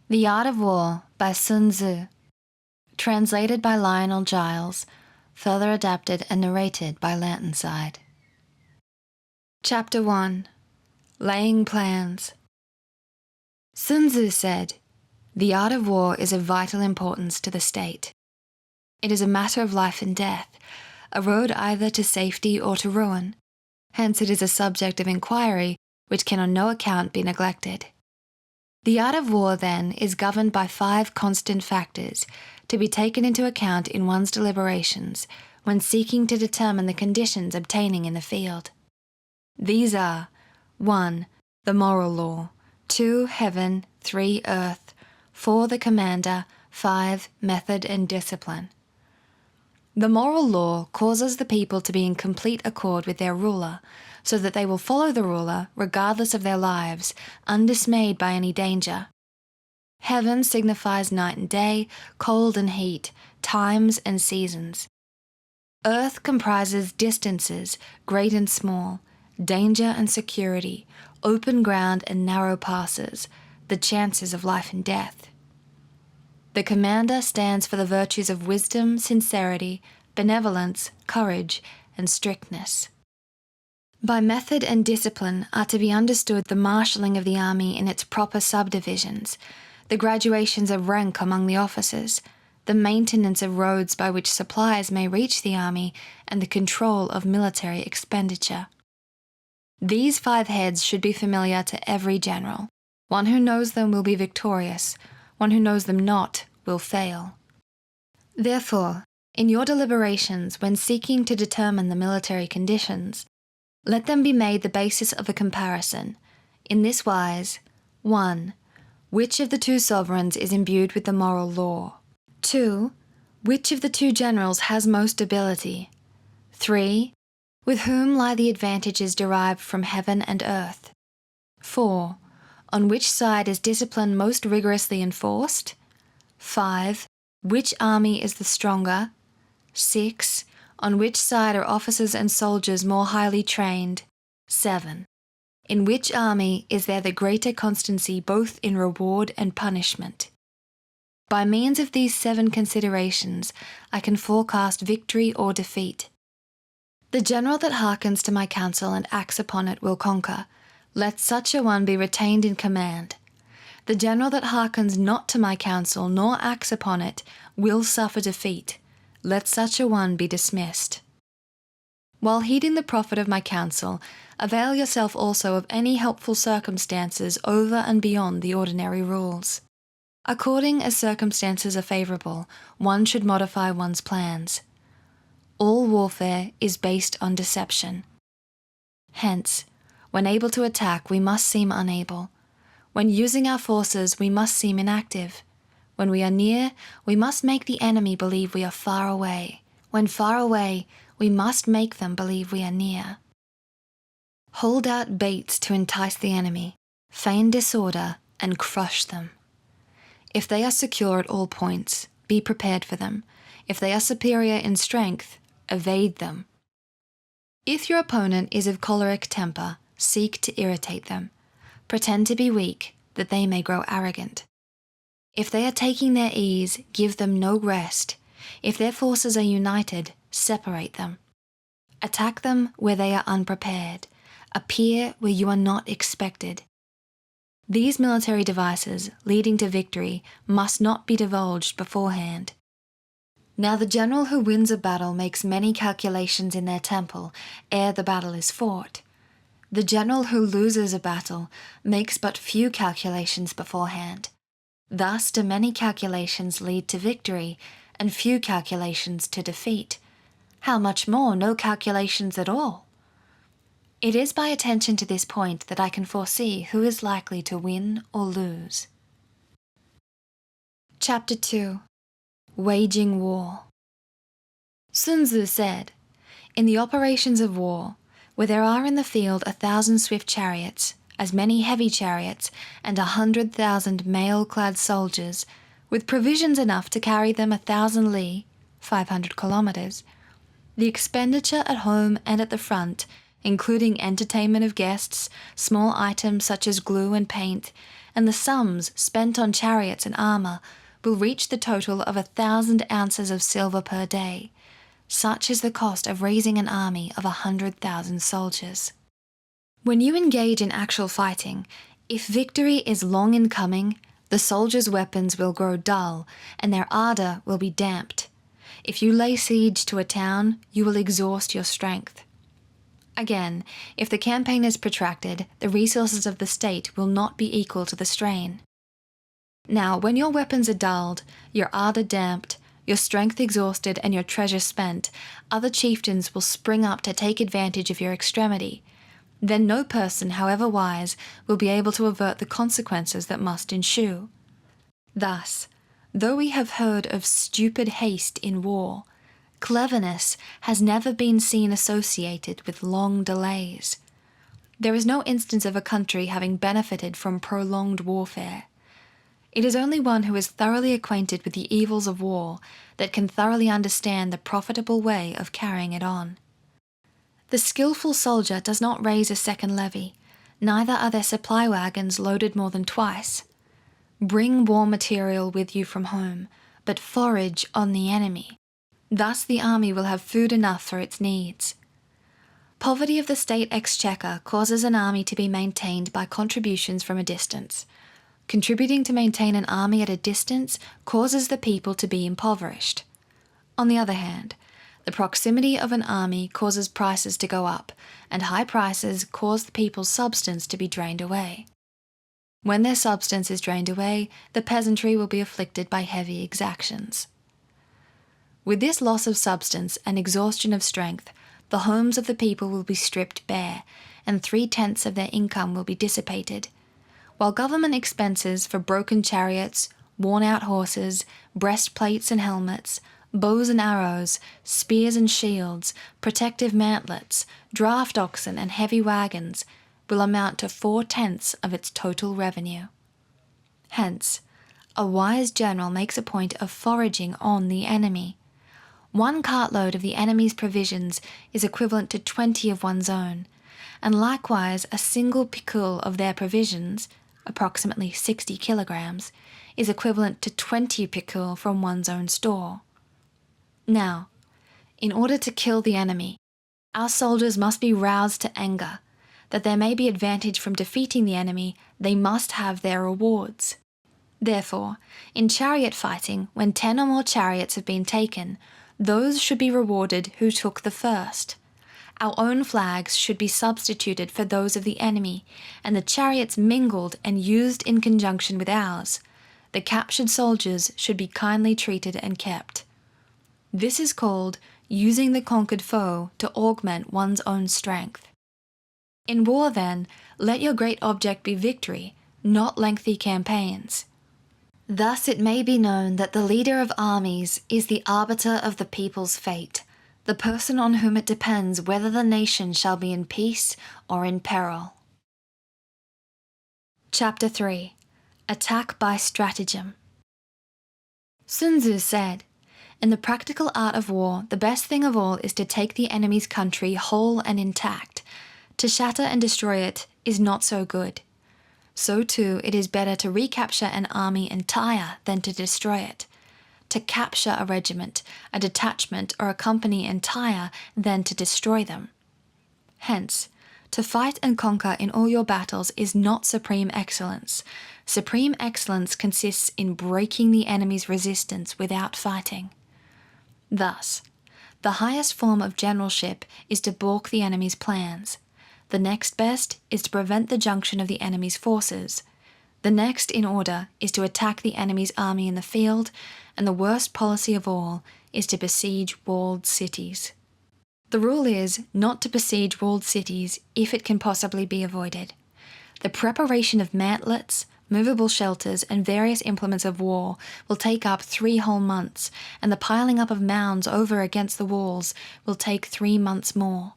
The Art of War by Sun Tzu. Translated by Lionel Giles, further adapted and narrated by Lanternside. Chapter 1. Laying Plans. Sun Tzu said, "The art of war is of vital importance to the state. It is a matter of life and death, a road either to safety or to ruin. Hence it is a subject of inquiry which can on no account be neglected. The art of war, then, is governed by 5 constant factors to be taken into account in one's deliberations when seeking to determine the conditions obtaining in the field. These are 1. The moral law, 2. Heaven, 3. Earth, 4. The commander, 5. Method and discipline. The moral law causes the people to be in complete accord with their ruler, so that they will follow the ruler regardless of their lives, undismayed by any danger. Heaven signifies night and day, cold and heat, times and seasons. Earth comprises distances, great and small, danger and security, open ground and narrow passes, the chances of life and death. The commander stands for the virtues of wisdom, sincerity, benevolence, courage, and strictness. By method and discipline are to be understood the marshalling of the army in its proper subdivisions, the graduations of rank among the officers, the maintenance of roads by which supplies may reach the army, and the control of military expenditure. These 5 heads should be familiar to every general. One who knows them will be victorious, one who knows them not will fail. Therefore, in your deliberations when seeking to determine the military conditions, let them be made the basis of a comparison, in this wise: 1. Which of the 2 sovereigns is imbued with the moral law? 2. Which of the 2 generals has most ability? 3. With whom lie the advantages derived from heaven and earth? 4. On which side is discipline most rigorously enforced? 5. Which army is the stronger? 6. On which side are officers and soldiers more highly trained? 7. In which army is there the greater constancy both in reward and punishment? By means of these 7 considerations, I can forecast victory or defeat. The general that hearkens to my counsel and acts upon it will conquer. Let such a one be retained in command. The general that hearkens not to my counsel nor acts upon it will suffer defeat. Let such a one be dismissed. While heeding the profit of my counsel, avail yourself also of any helpful circumstances over and beyond the ordinary rules. According as circumstances are favourable, one should modify one's plans. All warfare is based on deception. Hence, when able to attack, we must seem unable. When using our forces, we must seem inactive. When we are near, we must make the enemy believe we are far away. When far away, we must make them believe we are near. Hold out baits to entice the enemy, feign disorder, and crush them. If they are secure at all points, be prepared for them. If they are superior in strength, evade them. If your opponent is of choleric temper, seek to irritate them. Pretend to be weak, that they may grow arrogant. If they are taking their ease, give them no rest. If their forces are united, separate them. Attack them where they are unprepared. Appear where you are not expected. These military devices, leading to victory, must not be divulged beforehand. Now the general who wins a battle makes many calculations in their temple ere the battle is fought. The general who loses a battle makes but few calculations beforehand. Thus do many calculations lead to victory, and few calculations to defeat. How much more no calculations at all? It is by attention to this point that I can foresee who is likely to win or lose. Chapter 2. Waging War. Sun Tzu said, "In the operations of war, where there are in the field 1,000 swift chariots, as many heavy chariots, and 100,000 mail-clad soldiers, with provisions enough to carry them 1,000 li, 500 kilometers, the expenditure at home and at the front, including entertainment of guests, small items such as glue and paint, and the sums spent on chariots and armour will reach the total of 1,000 ounces of silver per day. Such is the cost of raising an army of 100,000 soldiers. When you engage in actual fighting, if victory is long in coming, the soldiers' weapons will grow dull and their ardour will be damped. If you lay siege to a town, you will exhaust your strength. Again, if the campaign is protracted, the resources of the state will not be equal to the strain. Now, when your weapons are dulled, your ardour damped, your strength exhausted and your treasure spent, other chieftains will spring up to take advantage of your extremity. Then no person, however wise, will be able to avert the consequences that must ensue. Thus, though we have heard of stupid haste in war, cleverness has never been seen associated with long delays. There is no instance of a country having benefited from prolonged warfare. It is only one who is thoroughly acquainted with the evils of war that can thoroughly understand the profitable way of carrying it on. The skillful soldier does not raise a second levy, neither are their supply wagons loaded more than twice. Bring war material with you from home, but forage on the enemy. Thus the army will have food enough for its needs. Poverty of the state exchequer causes an army to be maintained by contributions from a distance. Contributing to maintain an army at a distance causes the people to be impoverished. On the other hand, the proximity of an army causes prices to go up, and high prices cause the people's substance to be drained away. When their substance is drained away, the peasantry will be afflicted by heavy exactions. With this loss of substance and exhaustion of strength, the homes of the people will be stripped bare, and 3/10 of their income will be dissipated, while government expenses for broken chariots, worn-out horses, breastplates and helmets, bows and arrows, spears and shields, protective mantlets, draft oxen and heavy wagons will amount to 4/10 of its total revenue. Hence, a wise general makes a point of foraging on the enemy. 1 cartload of the enemy's provisions is equivalent to 20 of one's own, and likewise a single picul of their provisions, approximately 60 kilograms, is equivalent to 20 picul from one's own store. Now, in order to kill the enemy, our soldiers must be roused to anger. That there may be advantage from defeating the enemy, they must have their rewards. Therefore, in chariot fighting, when 10 or more chariots have been taken, those should be rewarded who took the first. Our own flags should be substituted for those of the enemy, and the chariots mingled and used in conjunction with ours. The captured soldiers should be kindly treated and kept. This is called using the conquered foe to augment one's own strength. In war, then, let your great object be victory, not lengthy campaigns. Thus it may be known that the leader of armies is the arbiter of the people's fate, the person on whom it depends whether the nation shall be in peace or in peril. Chapter 3. Attack by Stratagem. Sun Tzu said, "In the practical art of war, the best thing of all is to take the enemy's country whole and intact. To shatter and destroy it is not so good. So too it is better to recapture an army entire than to destroy it. To capture a regiment, a detachment, or a company entire than to destroy them. Hence, to fight and conquer in all your battles is not supreme excellence. Supreme excellence consists in breaking the enemy's resistance without fighting. Thus, the highest form of generalship is to balk the enemy's plans. The next best is to prevent the junction of the enemy's forces. The next in order is to attack the enemy's army in the field, and the worst policy of all is to besiege walled cities. The rule is not to besiege walled cities if it can possibly be avoided. The preparation of mantlets, movable shelters, and various implements of war will take up 3 whole months, and the piling up of mounds over against the walls will take 3 months more.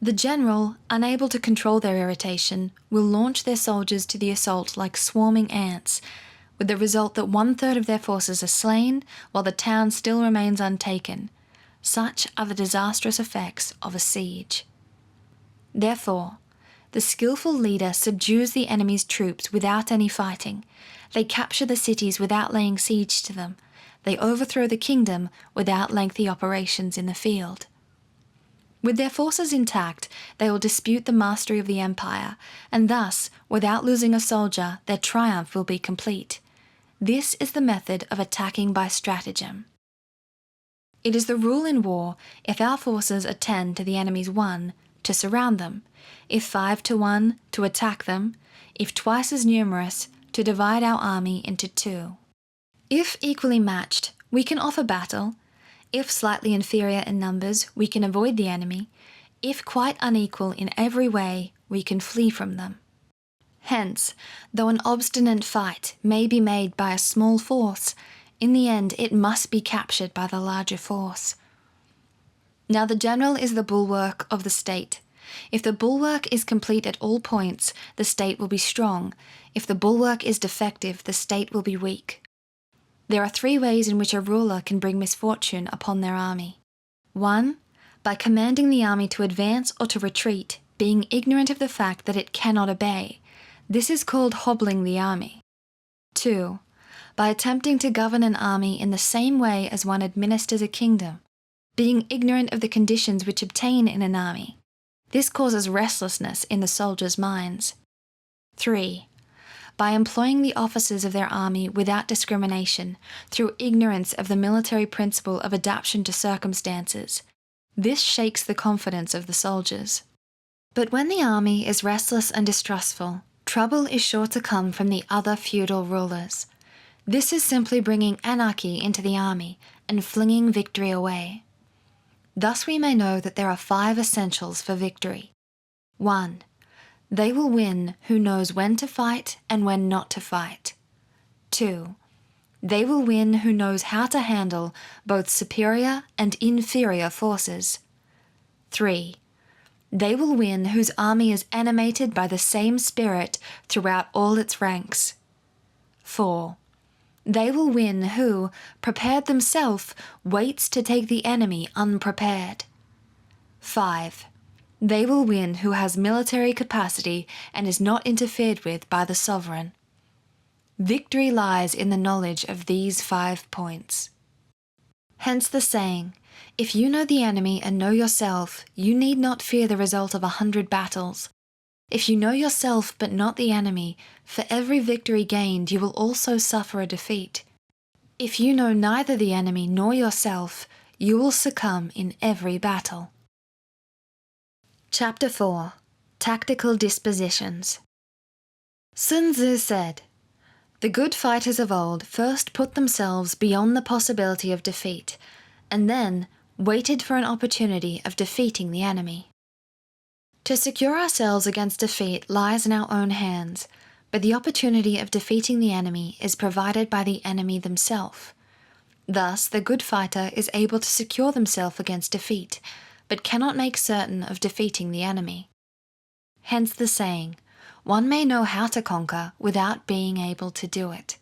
The general, unable to control their irritation, will launch their soldiers to the assault like swarming ants, with the result that 1/3 of their forces are slain, while the town still remains untaken. Such are the disastrous effects of a siege. Therefore, The skillful leader subdues the enemy's troops without any fighting. They capture the cities without laying siege to them. They overthrow the kingdom without lengthy operations in the field. With their forces intact, they will dispute the mastery of the empire, and thus, without losing a soldier, their triumph will be complete. This is the method of attacking by stratagem. It is the rule in war, if our forces are 10 to the enemy's 1, to surround them, if 5 to 1, to attack them, if twice as numerous, to divide our army into 2. If equally matched, we can offer battle. If slightly inferior in numbers, we can avoid the enemy. If quite unequal in every way, we can flee from them. Hence, though an obstinate fight may be made by a small force, in the end it must be captured by the larger force. Now the general is the bulwark of the state. If the bulwark is complete at all points, the state will be strong. If the bulwark is defective, the state will be weak. There are 3 ways in which a ruler can bring misfortune upon their army. 1. By commanding the army to advance or to retreat, being ignorant of the fact that it cannot obey. This is called hobbling the army. 2. By attempting to govern an army in the same way as one administers a kingdom, being ignorant of the conditions which obtain in an army. This causes restlessness in the soldiers' minds. 3. By employing the officers of their army without discrimination, through ignorance of the military principle of adaptation to circumstances. This shakes the confidence of the soldiers. But when the army is restless and distrustful, trouble is sure to come from the other feudal rulers. This is simply bringing anarchy into the army and flinging victory away. Thus we may know that there are 5 essentials for victory. 1. They will win who knows when to fight and when not to fight. 2. They will win who knows how to handle both superior and inferior forces. 3. They will win whose army is animated by the same spirit throughout all its ranks. 4. They will win who, prepared themselves, waits to take the enemy unprepared. 5. They will win who has military capacity and is not interfered with by the sovereign. Victory lies in the knowledge of these 5 points. Hence the saying, if you know the enemy and know yourself, you need not fear the result of 100 battles. If you know yourself but not the enemy, for every victory gained you will also suffer a defeat. If you know neither the enemy nor yourself, you will succumb in every battle. Chapter 4. Tactical Dispositions. Sun Tzu said, "The good fighters of old first put themselves beyond the possibility of defeat, and then waited for an opportunity of defeating the enemy." To secure ourselves against defeat lies in our own hands, but the opportunity of defeating the enemy is provided by the enemy themselves. Thus, the good fighter is able to secure themselves against defeat, but cannot make certain of defeating the enemy. Hence the saying, one may know how to conquer without being able to do it.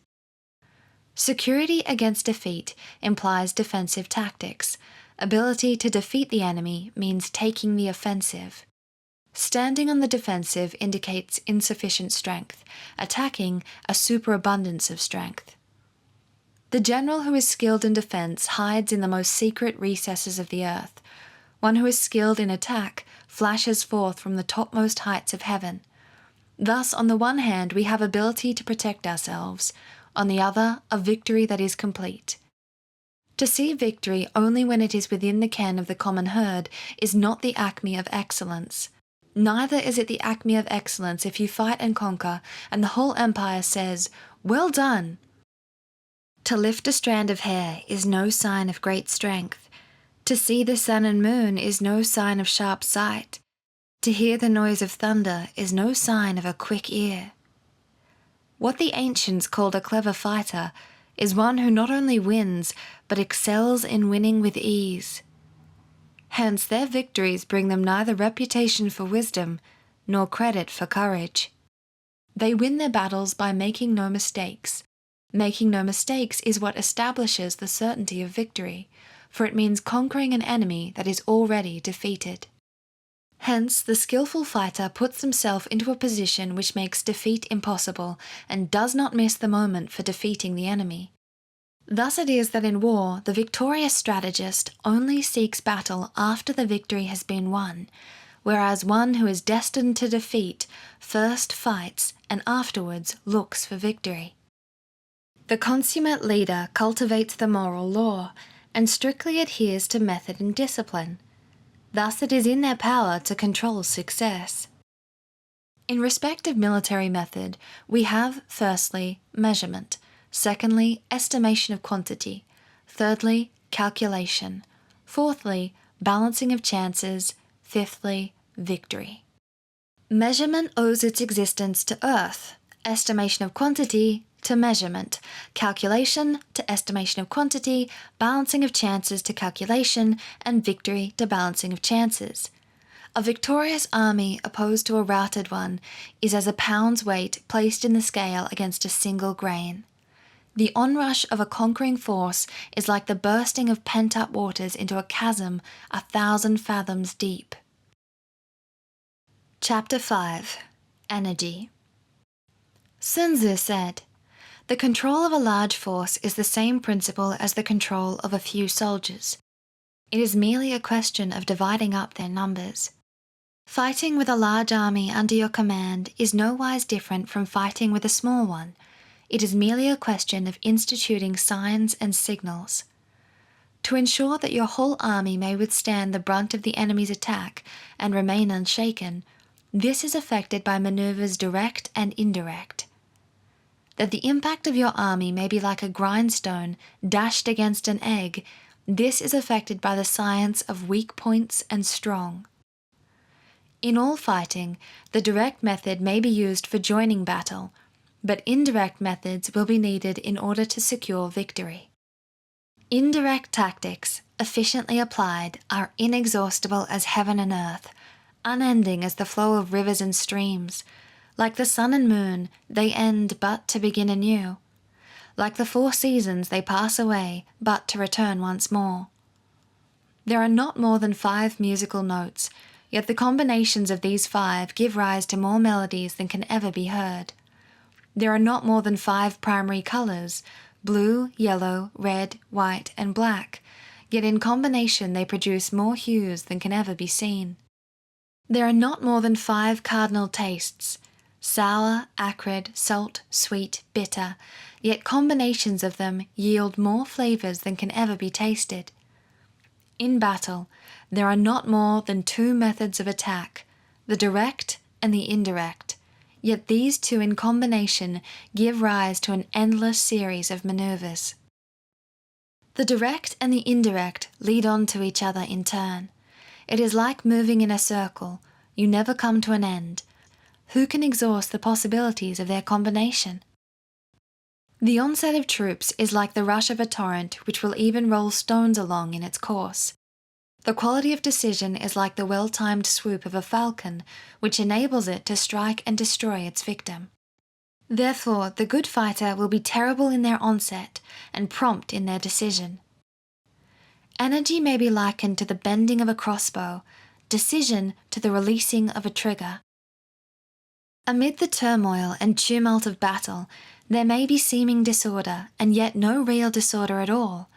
Security against defeat implies defensive tactics. Ability to defeat the enemy means taking the offensive. Standing on the defensive indicates insufficient strength, attacking a superabundance of strength. The general who is skilled in defense hides in the most secret recesses of the earth. One who is skilled in attack flashes forth from the topmost heights of heaven. Thus, on the one hand, we have ability to protect ourselves, on the other, a victory that is complete. To see victory only when it is within the ken of the common herd is not the acme of excellence. Neither is it the acme of excellence if you fight and conquer, and the whole empire says, "Well done!" To lift a strand of hair is no sign of great strength. To see the sun and moon is no sign of sharp sight. To hear the noise of thunder is no sign of a quick ear. What the ancients called a clever fighter is one who not only wins, but excels in winning with ease. Hence their victories bring them neither reputation for wisdom, nor credit for courage. They win their battles by making no mistakes. Making no mistakes is what establishes the certainty of victory, for it means conquering an enemy that is already defeated. Hence, the skillful fighter puts himself into a position which makes defeat impossible and does not miss the moment for defeating the enemy. Thus it is that in war, the victorious strategist only seeks battle after the victory has been won, whereas one who is destined to defeat first fights and afterwards looks for victory. The consummate leader cultivates the moral law and strictly adheres to method and discipline. Thus it is in their power to control success. In respect of military method, we have, firstly, measurement, secondly, estimation of quantity, thirdly, calculation, fourthly, balancing of chances, fifthly, victory. Measurement owes its existence to earth, estimation of quantity to measurement, calculation to estimation of quantity, balancing of chances to calculation, and victory to balancing of chances. A victorious army opposed to a routed one is as a pound's weight placed in the scale against a single grain. The onrush of a conquering force is like the bursting of pent-up waters into a chasm 1,000 fathoms deep. Chapter 5. Energy. Sun Tzu said, "The control of a large force is the same principle as the control of a few soldiers. It is merely a question of dividing up their numbers. Fighting with a large army under your command is nowise different from fighting with a small one. It is merely a question of instituting signs and signals. To ensure that your whole army may withstand the brunt of the enemy's attack and remain unshaken, this is effected by maneuvers direct and indirect. That the impact of your army may be like a grindstone dashed against an egg, this is effected by the science of weak points and strong. In all fighting, the direct method may be used for joining battle, but indirect methods will be needed in order to secure victory. Indirect tactics, efficiently applied, are inexhaustible as heaven and earth, unending as the flow of rivers and streams. Like the sun and moon, they end but to begin anew. Like the 4 seasons, they pass away, but to return once more. There are not more than 5 musical notes, yet the combinations of these 5 give rise to more melodies than can ever be heard. There are not more than 5 primary colors, blue, yellow, red, white, and black, yet in combination they produce more hues than can ever be seen. There are not more than 5 cardinal tastes, sour, acrid, salt, sweet, bitter, yet combinations of them yield more flavors than can ever be tasted. In battle, there are not more than 2 methods of attack, the direct and the indirect, yet these 2 in combination give rise to an endless series of maneuvers. The direct and the indirect lead on to each other in turn. It is like moving in a circle, you never come to an end. Who can exhaust the possibilities of their combination? The onset of troops is like the rush of a torrent which will even roll stones along in its course. The quality of decision is like the well-timed swoop of a falcon, which enables it to strike and destroy its victim. Therefore, the good fighter will be terrible in their onset and prompt in their decision. Energy may be likened to the bending of a crossbow, decision to the releasing of a trigger. Amid the turmoil and tumult of battle, there may be seeming disorder, and yet no real disorder at all.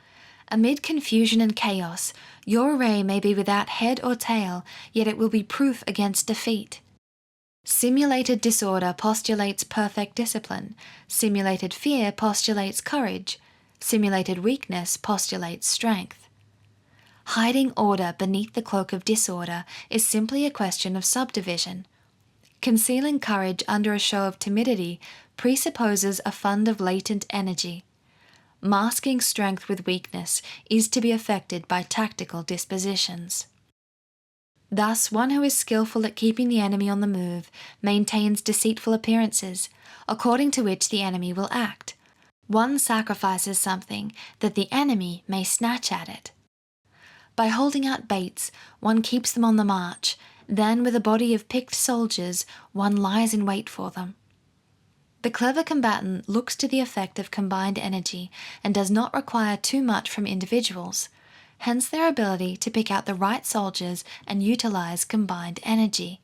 Amid confusion and chaos, your array may be without head or tail, yet it will be proof against defeat. Simulated disorder postulates perfect discipline. Simulated fear postulates courage. Simulated weakness postulates strength. Hiding order beneath the cloak of disorder is simply a question of subdivision. Concealing courage under a show of timidity presupposes a fund of latent energy. Masking strength with weakness is to be effected by tactical dispositions. Thus, one who is skillful at keeping the enemy on the move maintains deceitful appearances, according to which the enemy will act. One sacrifices something that the enemy may snatch at it. By holding out baits, one keeps them on the march. Then, with a body of picked soldiers, one lies in wait for them. The clever combatant looks to the effect of combined energy and does not require too much from individuals. hence their ability to pick out the right soldiers and utilize combined energy.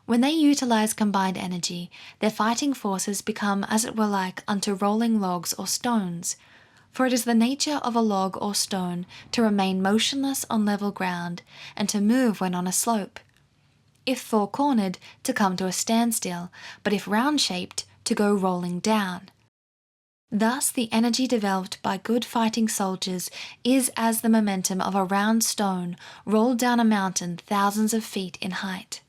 When they utilize combined energy, their fighting forces become as it were like unto rolling logs or stones, for it is the nature of a log or stone to remain motionless on level ground and to move when on a slope. If four-cornered, to come to a standstill, but if round-shaped, to go rolling down. Thus, the energy developed by good fighting soldiers is as the momentum of a round stone rolled down a mountain thousands of feet in height.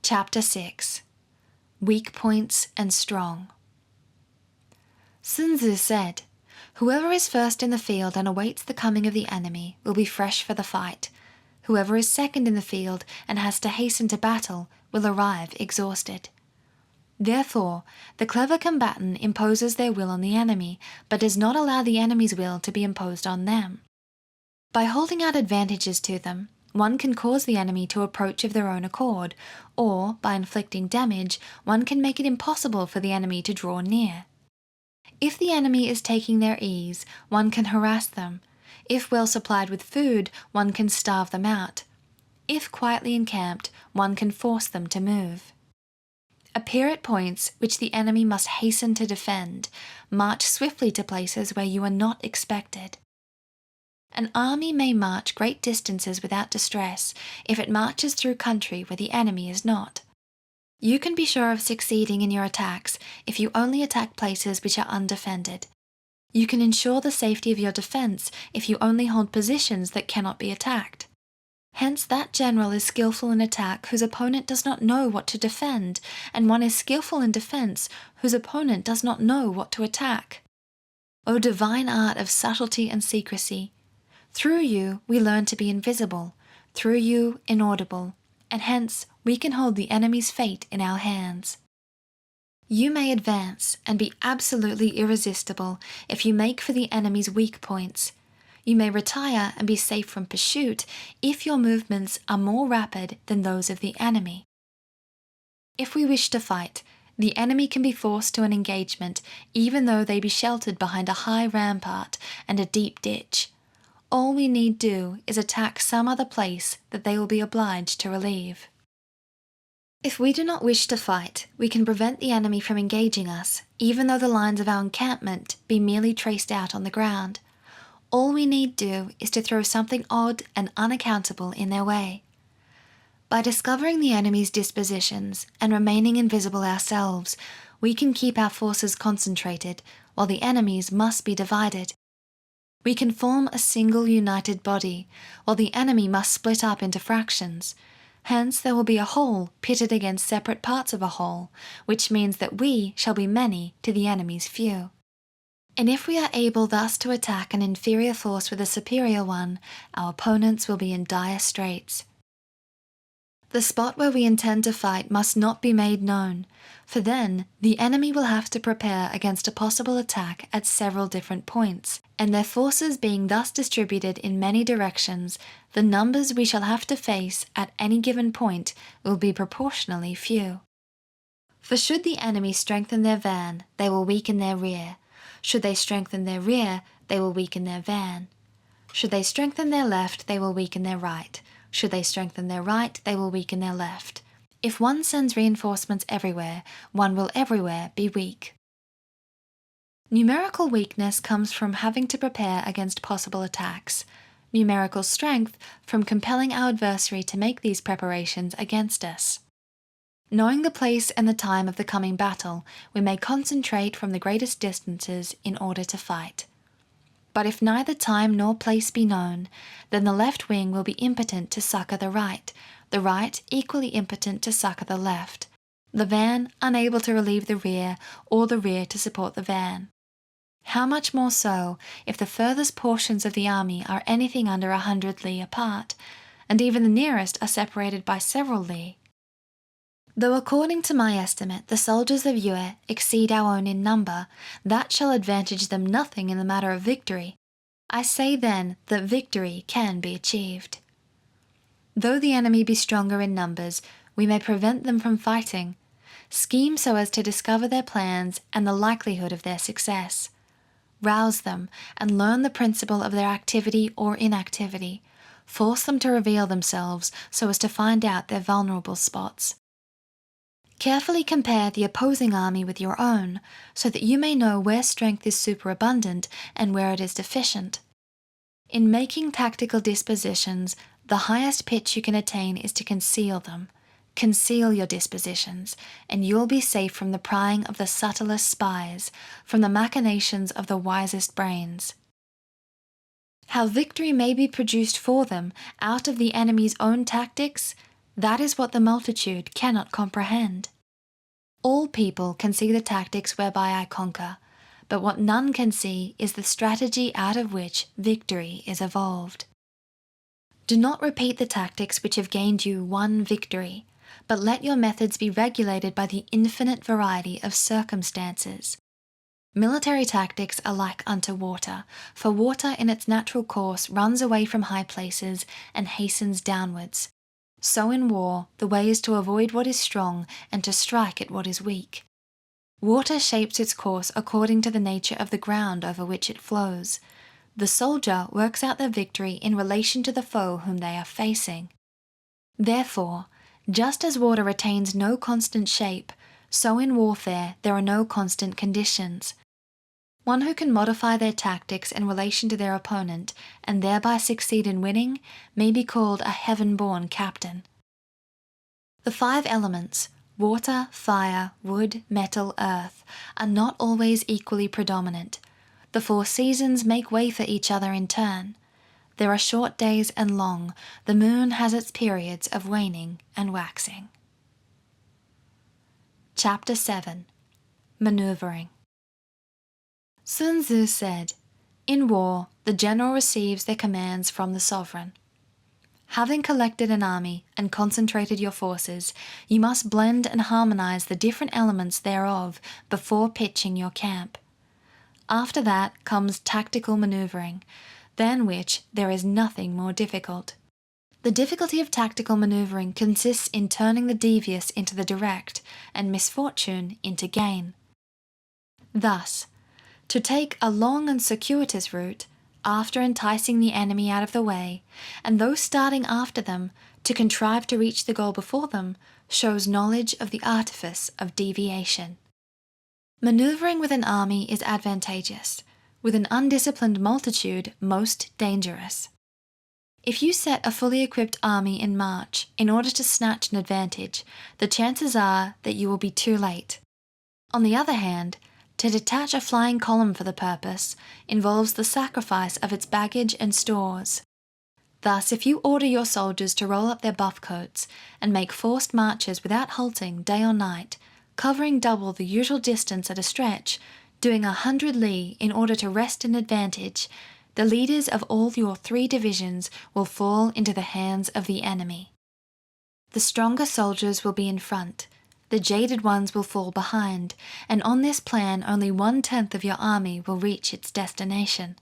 Chapter 6. Weak Points and Strong. Sun Tzu said, "Whoever is first in the field and awaits the coming of the enemy will be fresh for the fight. Whoever is second in the field and has to hasten to battle will arrive exhausted." Therefore, the clever combatant imposes their will on the enemy, but does not allow the enemy's will to be imposed on them. By holding out advantages to them, one can cause the enemy to approach of their own accord, or, by inflicting damage, one can make it impossible for the enemy to draw near. If the enemy is taking their ease, one can harass them. If well supplied with food, one can starve them out. If quietly encamped, one can force them to move. Appear at points which the enemy must hasten to defend. March swiftly to places where you are not expected. An army may march great distances without distress if it marches through country where the enemy is not. You can be sure of succeeding in your attacks if you only attack places which are undefended. You can ensure the safety of your defense if you only hold positions that cannot be attacked. Hence that general is skillful in attack whose opponent does not know what to defend, and one is skillful in defense whose opponent does not know what to attack. O divine art of subtlety and secrecy! Through you we learn to be invisible, through you inaudible, and hence we can hold the enemy's fate in our hands. You may advance and be absolutely irresistible if you make for the enemy's weak points. You may retire and be safe from pursuit if your movements are more rapid than those of the enemy. If we wish to fight, the enemy can be forced to an engagement even though they be sheltered behind a high rampart and a deep ditch. All we need do is attack some other place that they will be obliged to relieve. If we do not wish to fight, we can prevent the enemy from engaging us, even though the lines of our encampment be merely traced out on the ground. All we need do is to throw something odd and unaccountable in their way. By discovering the enemy's dispositions and remaining invisible ourselves, we can keep our forces concentrated, while the enemy's must be divided. We can form a single united body, while the enemy must split up into fractions. Hence there will be a whole pitted against separate parts of a whole, which means that we shall be many to the enemy's few. And if we are able thus to attack an inferior force with a superior one, our opponents will be in dire straits. The spot where we intend to fight must not be made known, for then the enemy will have to prepare against a possible attack at several different points, and their forces being thus distributed in many directions, the numbers we shall have to face at any given point will be proportionally few. For should the enemy strengthen their van, they will weaken their rear. Should they strengthen their rear, they will weaken their van. Should they strengthen their left, they will weaken their right. Should they strengthen their right, they will weaken their left. If one sends reinforcements everywhere, one will everywhere be weak. Numerical weakness comes from having to prepare against possible attacks. Numerical strength from compelling our adversary to make these preparations against us. Knowing the place and the time of the coming battle, we may concentrate from the greatest distances in order to fight. But if neither time nor place be known, then the left wing will be impotent to succour the right equally impotent to succour the left, the van unable to relieve the rear, or the rear to support the van. How much more so if the furthest portions of the army are anything under 100 li apart, and even the nearest are separated by several li? Though according to my estimate the soldiers of Yue exceed our own in number, that shall advantage them nothing in the matter of victory. I say then that victory can be achieved. Though the enemy be stronger in numbers, we may prevent them from fighting. Scheme so as to discover their plans and the likelihood of their success. rouse them, and learn the principle of their activity or inactivity. Force them to reveal themselves so as to find out their vulnerable spots. Carefully compare the opposing army with your own, so that you may know where strength is superabundant and where it is deficient. In making tactical dispositions, the highest pitch you can attain is to conceal them. Conceal your dispositions, and you'll be safe from the prying of the subtlest spies, from the machinations of the wisest brains. How victory may be produced for them out of the enemy's own tactics, that is what the multitude cannot comprehend. All people can see the tactics whereby I conquer, but what none can see is the strategy out of which victory is evolved. Do not repeat the tactics which have gained you one victory, but let your methods be regulated by the infinite variety of circumstances. Military tactics are like unto water, for water in its natural course runs away from high places and hastens downwards. So in war, the way is to avoid what is strong and to strike at what is weak. Water shapes its course according to the nature of the ground over which it flows. The soldier works out their victory in relation to the foe whom they are facing. Therefore, just as water retains no constant shape, so in warfare there are no constant conditions. One who can modify their tactics in relation to their opponent and thereby succeed in winning may be called a heaven-born captain. The 5 elements, water, fire, wood, metal, earth, are not always equally predominant. The 4 seasons make way for each other in turn. There are short days and long. The moon has its periods of waning and waxing. Chapter 7. Maneuvering. Sun Tzu said, "In war, the general receives their commands from the sovereign." Having collected an army and concentrated your forces, you must blend and harmonize the different elements thereof before pitching your camp. After that comes tactical maneuvering, than which there is nothing more difficult. The difficulty of tactical maneuvering consists in turning the devious into the direct, and misfortune into gain. Thus, to take a long and circuitous route, after enticing the enemy out of the way, and those starting after them, to contrive to reach the goal before them, shows knowledge of the artifice of deviation. Maneuvering with an army is advantageous, with an undisciplined multitude most dangerous. If you set a fully equipped army in march in order to snatch an advantage, the chances are that you will be too late. On the other hand, to detach a flying column for the purpose involves the sacrifice of its baggage and stores. Thus, if you order your soldiers to roll up their buff coats and make forced marches without halting day or night, covering double the usual distance at a stretch, doing 100 li in order to wrest an advantage, the leaders of all your 3 divisions will fall into the hands of the enemy. The stronger soldiers will be in front, the jaded ones will fall behind, and on this plan only 1/10 of your army will reach its destination.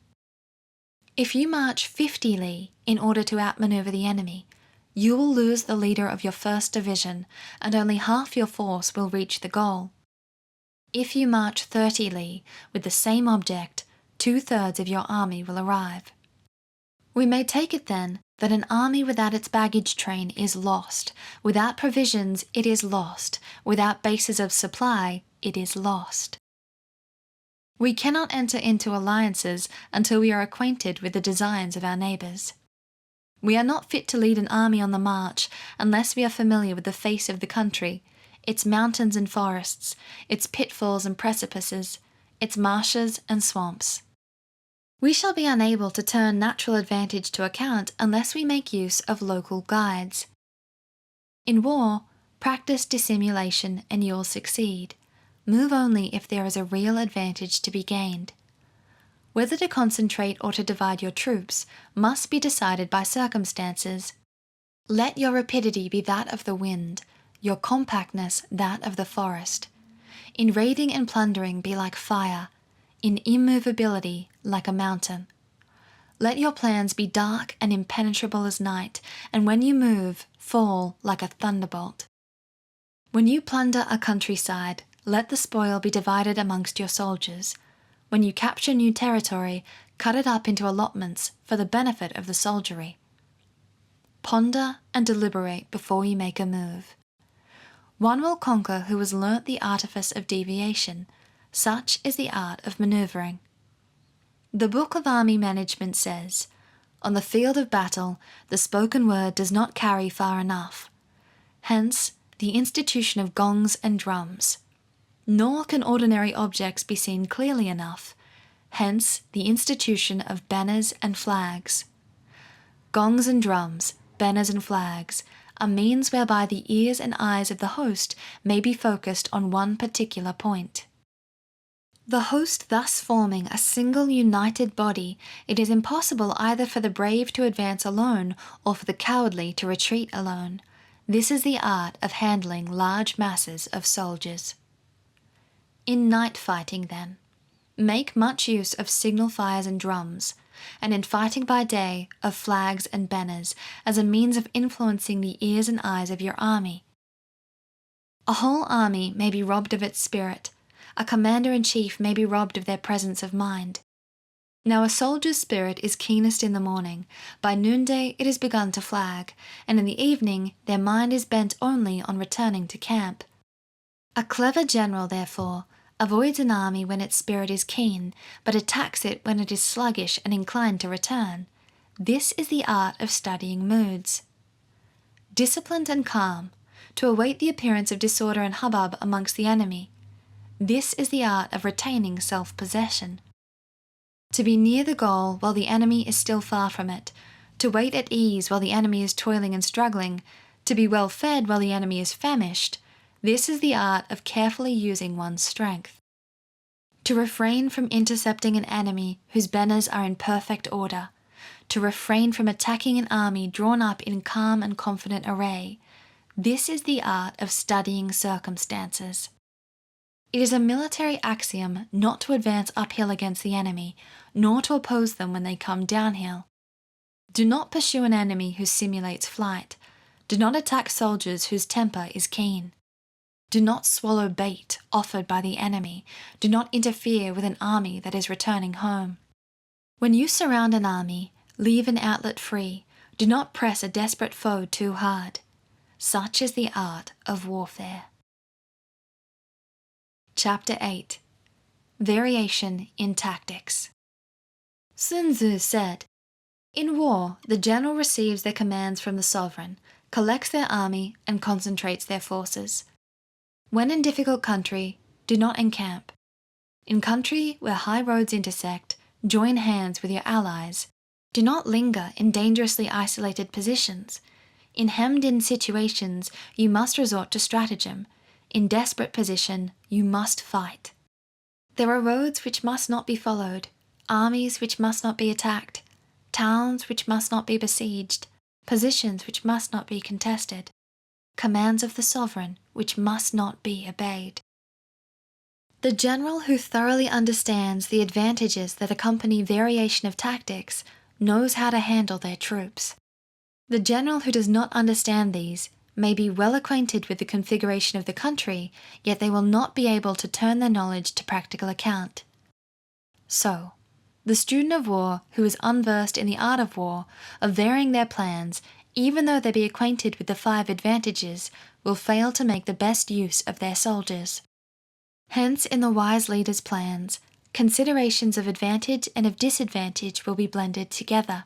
If you march 50 li in order to outmaneuver the enemy, you will lose the leader of your 1st division, and only half your force will reach the goal. If you march 30 li with the same object, 2/3 of your army will arrive. We may take it then that an army without its baggage train is lost. Without provisions, it is lost. Without bases of supply, it is lost. We cannot enter into alliances until we are acquainted with the designs of our neighbours. We are not fit to lead an army on the march unless we are familiar with the face of the country, its mountains and forests, its pitfalls and precipices, its marshes and swamps. We shall be unable to turn natural advantage to account unless we make use of local guides. In war, practice dissimulation and you'll succeed. Move only if there is a real advantage to be gained. Whether to concentrate or to divide your troops must be decided by circumstances. Let your rapidity be that of the wind, your compactness that of the forest. In raiding and plundering be like fire, in immovability like a mountain. Let your plans be dark and impenetrable as night, and when you move, fall like a thunderbolt. When you plunder a countryside, let the spoil be divided amongst your soldiers. When you capture new territory, cut it up into allotments for the benefit of the soldiery. Ponder and deliberate before you make a move. One will conquer who has learnt the artifice of deviation. Such is the art of manoeuvring. The Book of Army Management says, "On the field of battle, the spoken word does not carry far enough. Hence, the institution of gongs and drums. Nor can ordinary objects be seen clearly enough. Hence, the institution of banners and flags. Gongs and drums, banners and flags, are means whereby the ears and eyes of the host may be focused on one particular point. The host thus forming a single united body, it is impossible either for the brave to advance alone or for the cowardly to retreat alone. This is the art of handling large masses of soldiers." In night fighting, then, make much use of signal fires and drums, and in fighting by day of flags and banners as a means of influencing the ears and eyes of your army. A whole army may be robbed of its spirit. A commander-in-chief may be robbed of their presence of mind. Now a soldier's spirit is keenest in the morning, by noonday it has begun to flag, and in the evening their mind is bent only on returning to camp. A clever general, therefore, avoids an army when its spirit is keen, but attacks it when it is sluggish and inclined to return. This is the art of studying moods. Disciplined and calm, to await the appearance of disorder and hubbub amongst the enemy. This is the art of retaining self-possession. To be near the goal while the enemy is still far from it, to wait at ease while the enemy is toiling and struggling, to be well fed while the enemy is famished, this is the art of carefully using one's strength. To refrain from intercepting an enemy whose banners are in perfect order, to refrain from attacking an army drawn up in calm and confident array, this is the art of studying circumstances. It is a military axiom not to advance uphill against the enemy, nor to oppose them when they come downhill. Do not pursue an enemy who simulates flight. Do not attack soldiers whose temper is keen. Do not swallow bait offered by the enemy. Do not interfere with an army that is returning home. When you surround an army, leave an outlet free. Do not press a desperate foe too hard. Such is the art of warfare. Chapter 8. Variation in Tactics. Sun Tzu said, "In war, the general receives their commands from the sovereign, collects their army, and concentrates their forces. When in difficult country, do not encamp. In country where high roads intersect, join hands with your allies. Do not linger in dangerously isolated positions. In hemmed-in situations, you must resort to stratagem. In desperate position, you must fight. There are roads which must not be followed, armies which must not be attacked, towns which must not be besieged, positions which must not be contested, commands of the sovereign which must not be obeyed." The general who thoroughly understands the advantages that accompany variation of tactics knows how to handle their troops. The general who does not understand these may be well acquainted with the configuration of the country, yet they will not be able to turn their knowledge to practical account. So, the student of war who is unversed in the art of war, of varying their plans, even though they be acquainted with the 5 advantages, will fail to make the best use of their soldiers. Hence, in the wise leader's plans, considerations of advantage and of disadvantage will be blended together.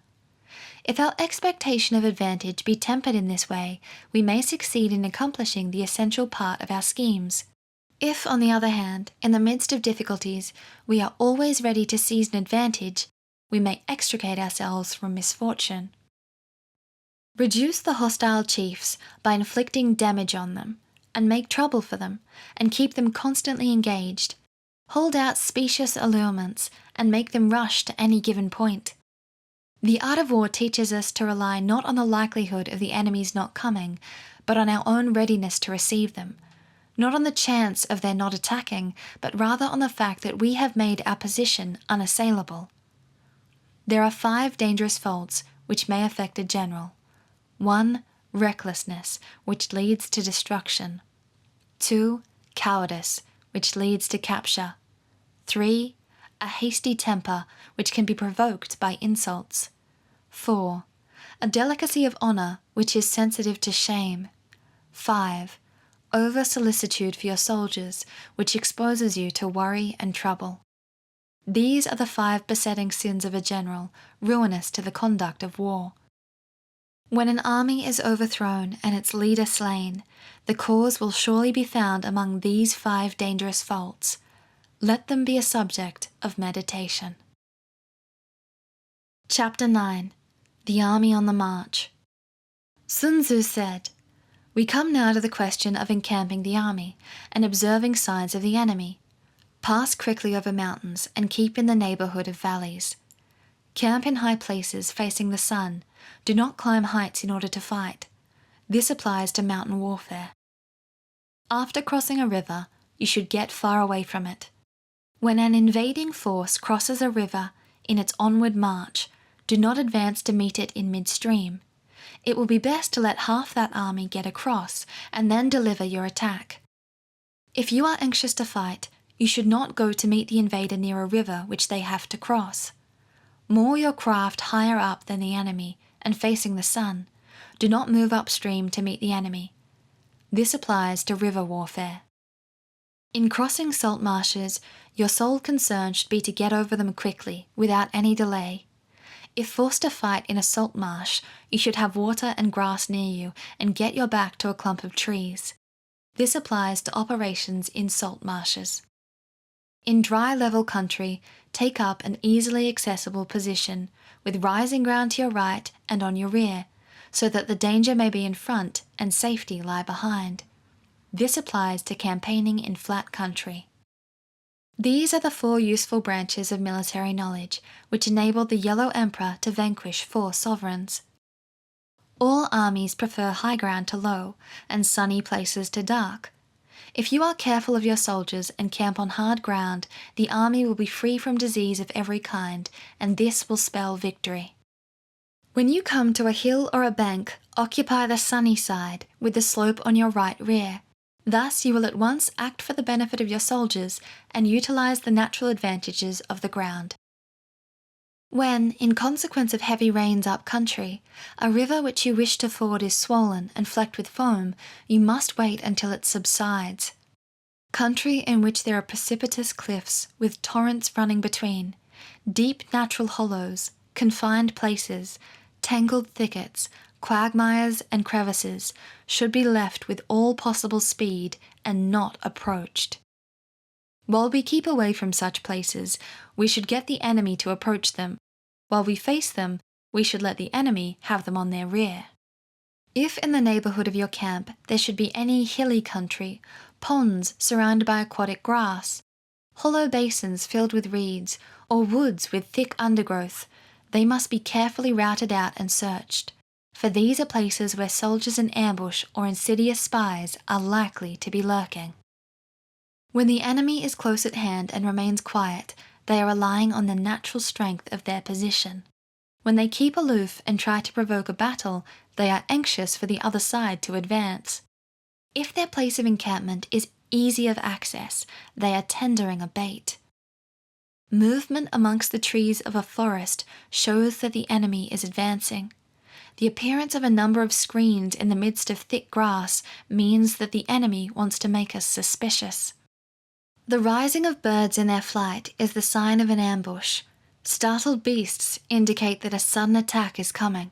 If our expectation of advantage be tempered in this way, we may succeed in accomplishing the essential part of our schemes. If, on the other hand, in the midst of difficulties, we are always ready to seize an advantage, we may extricate ourselves from misfortune. Reduce the hostile chiefs by inflicting damage on them, and make trouble for them, and keep them constantly engaged. Hold out specious allurements, and make them rush to any given point. The art of war teaches us to rely not on the likelihood of the enemy's not coming, but on our own readiness to receive them, not on the chance of their not attacking, but rather on the fact that we have made our position unassailable. There are 5 dangerous faults which may affect a general. 1. Recklessness, which leads to destruction. 2. Cowardice, which leads to capture. 3. a hasty temper which can be provoked by insults. 4. A delicacy of honor which is sensitive to shame. 5. Over-solicitude for your soldiers, which exposes you to worry and trouble. These are the 5 besetting sins of a general, ruinous to the conduct of war. When an army is overthrown and its leader slain, the cause will surely be found among these 5 dangerous faults. Let them be a subject of meditation. Chapter 9. The Army on the March. Sun Tzu said, "We come now to the question of encamping the army and observing signs of the enemy. Pass quickly over mountains and keep in the neighborhood of valleys. Camp in high places facing the sun. Do not climb heights in order to fight. This applies to mountain warfare. After crossing a river, you should get far away from it. When an invading force crosses a river in its onward march, do not advance to meet it in midstream. It will be best to let half that army get across and then deliver your attack. If you are anxious to fight, you should not go to meet the invader near a river which they have to cross. Moor your craft higher up than the enemy and facing the sun. Do not move upstream to meet the enemy. This applies to river warfare. In crossing salt marshes, your sole concern should be to get over them quickly, without any delay. If forced to fight in a salt marsh, you should have water and grass near you and get your back to a clump of trees. This applies to operations in salt marshes. In dry level country, take up an easily accessible position, with rising ground to your right and on your rear, so that the danger may be in front and safety lie behind. This applies to campaigning in flat country. These are the 4 useful branches of military knowledge which enabled the Yellow Emperor to vanquish 4 sovereigns. All armies prefer high ground to low, and sunny places to dark. If you are careful of your soldiers and camp on hard ground, the army will be free from disease of every kind, and this will spell victory. When you come to a hill or a bank, occupy the sunny side, with the slope on your right rear. Thus you will at once act for the benefit of your soldiers and utilize the natural advantages of the ground. When, in consequence of heavy rains up country, a river which you wish to ford is swollen and flecked with foam, you must wait until it subsides. Country in which there are precipitous cliffs with torrents running between, deep natural hollows, confined places, tangled thickets, quagmires and crevices should be left with all possible speed and not approached. While we keep away from such places, we should get the enemy to approach them. While we face them, we should let the enemy have them on their rear. If in the neighborhood of your camp there should be any hilly country, ponds surrounded by aquatic grass, hollow basins filled with reeds, or woods with thick undergrowth, they must be carefully routed out and searched, for these are places where soldiers in ambush or insidious spies are likely to be lurking. When the enemy is close at hand and remains quiet, they are relying on the natural strength of their position. When they keep aloof and try to provoke a battle, they are anxious for the other side to advance. If their place of encampment is easy of access, they are tendering a bait. Movement amongst the trees of a forest shows that the enemy is advancing. The appearance of a number of screens in the midst of thick grass means that the enemy wants to make us suspicious. The rising of birds in their flight is the sign of an ambush. Startled beasts indicate that a sudden attack is coming.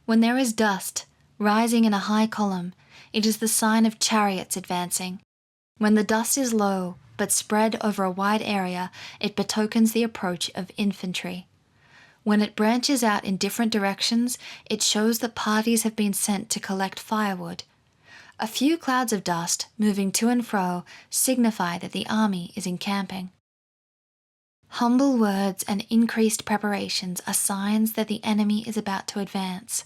When there is dust, rising in a high column, it is the sign of chariots advancing. When the dust is low, but spread over a wide area, it betokens the approach of infantry. When it branches out in different directions, it shows that parties have been sent to collect firewood. A few clouds of dust, moving to and fro, signify that the army is encamping. Humble words and increased preparations are signs that the enemy is about to advance.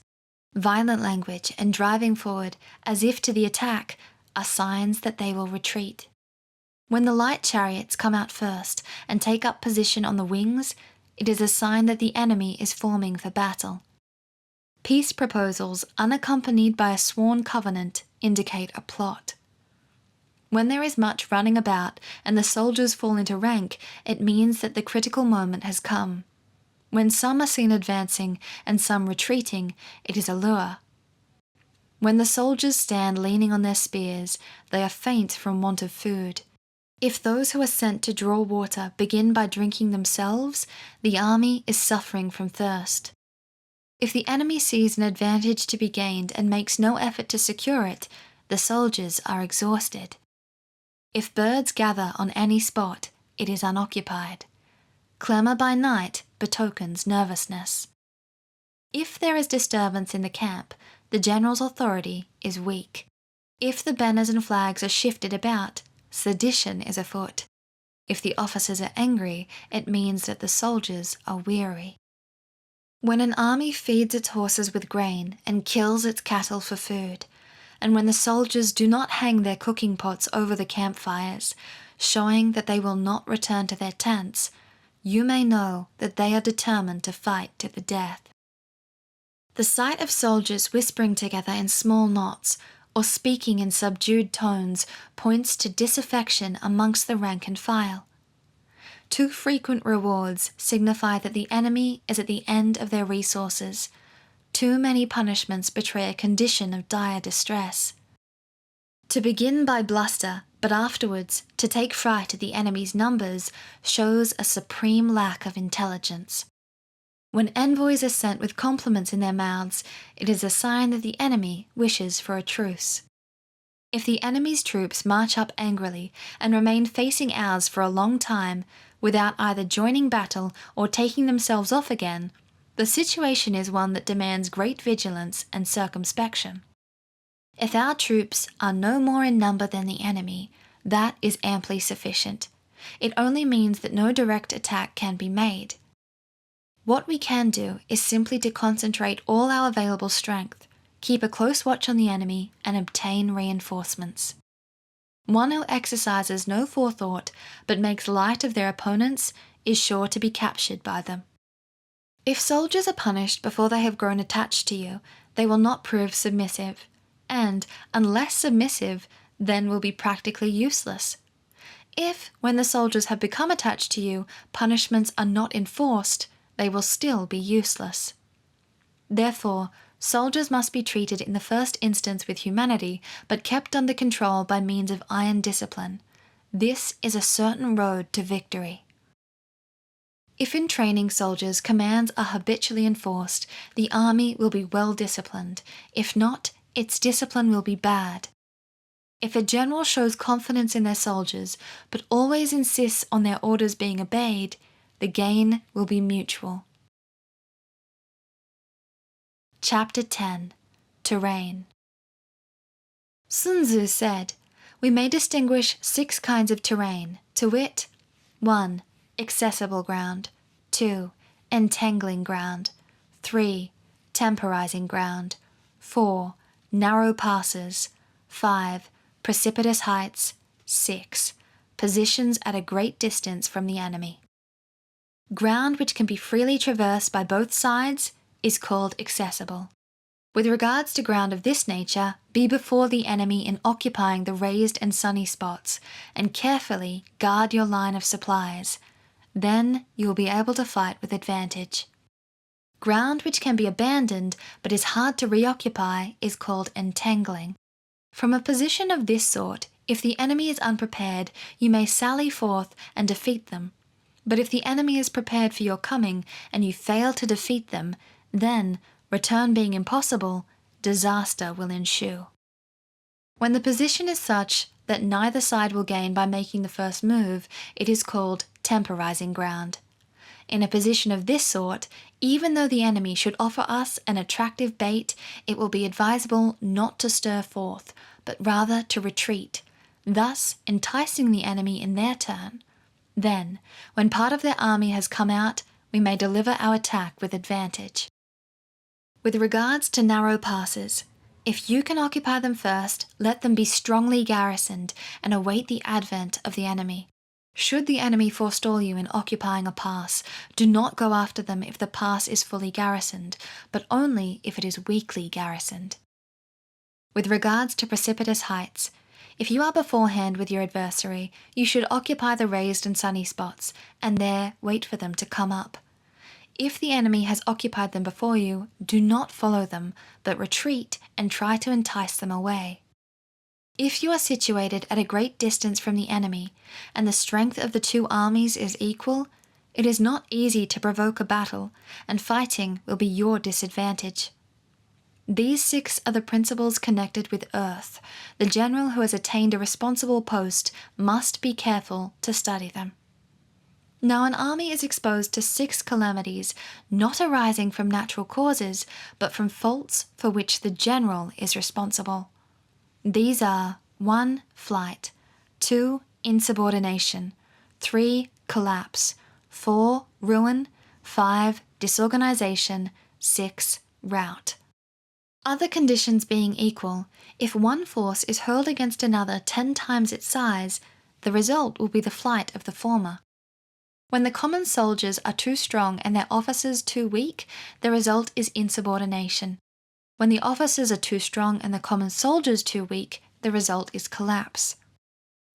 Violent language and driving forward, as if to the attack, are signs that they will retreat. When the light chariots come out first and take up position on the wings, it is a sign that the enemy is forming for battle. Peace proposals unaccompanied by a sworn covenant indicate a plot. When there is much running about and the soldiers fall into rank, it means that the critical moment has come. When some are seen advancing and some retreating, it is a lure. When the soldiers stand leaning on their spears, they are faint from want of food. If those who are sent to draw water begin by drinking themselves, the army is suffering from thirst. If the enemy sees an advantage to be gained and makes no effort to secure it, the soldiers are exhausted. If birds gather on any spot, it is unoccupied. Clamour by night betokens nervousness. If there is disturbance in the camp, the general's authority is weak. If the banners and flags are shifted about, sedition is afoot. If the officers are angry, it means that the soldiers are weary. When an army feeds its horses with grain and kills its cattle for food, and when the soldiers do not hang their cooking pots over the campfires, showing that they will not return to their tents, you may know that they are determined to fight to the death. The sight of soldiers whispering together in small knots or speaking in subdued tones points to disaffection amongst the rank and file. Too frequent rewards signify that the enemy is at the end of their resources. Too many punishments betray a condition of dire distress. To begin by bluster, but afterwards to take fright at the enemy's numbers, shows a supreme lack of intelligence. When envoys are sent with compliments in their mouths, it is a sign that the enemy wishes for a truce. If the enemy's troops march up angrily and remain facing ours for a long time, without either joining battle or taking themselves off again, the situation is one that demands great vigilance and circumspection. If our troops are no more in number than the enemy, that is amply sufficient. It only means that no direct attack can be made. What we can do is simply to concentrate all our available strength, keep a close watch on the enemy, and obtain reinforcements. One who exercises no forethought but makes light of their opponents is sure to be captured by them. If soldiers are punished before they have grown attached to you, they will not prove submissive, and, unless submissive, then will be practically useless. If, when the soldiers have become attached to you, punishments are not enforced, they will still be useless. Therefore, soldiers must be treated in the first instance with humanity, but kept under control by means of iron discipline. This is a certain road to victory. If in training soldiers commands are habitually enforced, the army will be well disciplined. If not, its discipline will be bad. If a general shows confidence in their soldiers, but always insists on their orders being obeyed, the gain will be mutual. Chapter 10. Terrain. Sun Tzu said, "We may distinguish 6 kinds of terrain, to wit, 1. Accessible ground, 2. Entangling ground, 3. Temporizing ground, 4. Narrow passes, 5. Precipitous heights, 6. Positions at a great distance from the enemy." Ground which can be freely traversed by both sides is called accessible. With regards to ground of this nature, be before the enemy in occupying the raised and sunny spots, and carefully guard your line of supplies. Then you will be able to fight with advantage. Ground which can be abandoned but is hard to reoccupy is called entangling. From a position of this sort, if the enemy is unprepared, you may sally forth and defeat them. But if the enemy is prepared for your coming and you fail to defeat them, then, return being impossible, disaster will ensue. When the position is such that neither side will gain by making the first move, it is called temporizing ground. In a position of this sort, even though the enemy should offer us an attractive bait, it will be advisable not to stir forth, but rather to retreat, thus enticing the enemy in their turn. Then, when part of their army has come out, we may deliver our attack with advantage. With regards to narrow passes, if you can occupy them first, let them be strongly garrisoned and await the advent of the enemy. Should the enemy forestall you in occupying a pass, do not go after them if the pass is fully garrisoned, but only if it is weakly garrisoned. With regards to precipitous heights, If you are beforehand with your adversary, you should occupy the raised and sunny spots, and there wait for them to come up. If the enemy has occupied them before you, do not follow them, but retreat and try to entice them away. If you are situated at a great distance from the enemy, and the strength of the two armies is equal, it is not easy to provoke a battle, and fighting will be your disadvantage. These 6 are the principles connected with earth. The general who has attained a responsible post must be careful to study them. Now an army is exposed to 6 calamities, not arising from natural causes, but from faults for which the general is responsible. These are 1. Flight, 2. Insubordination, 3. Collapse, 4. Ruin, 5. Disorganization, 6. Rout. Other conditions being equal, if one force is hurled against another 10 times its size, the result will be the flight of the former. When the common soldiers are too strong and their officers too weak, the result is insubordination. When the officers are too strong and the common soldiers too weak, the result is collapse.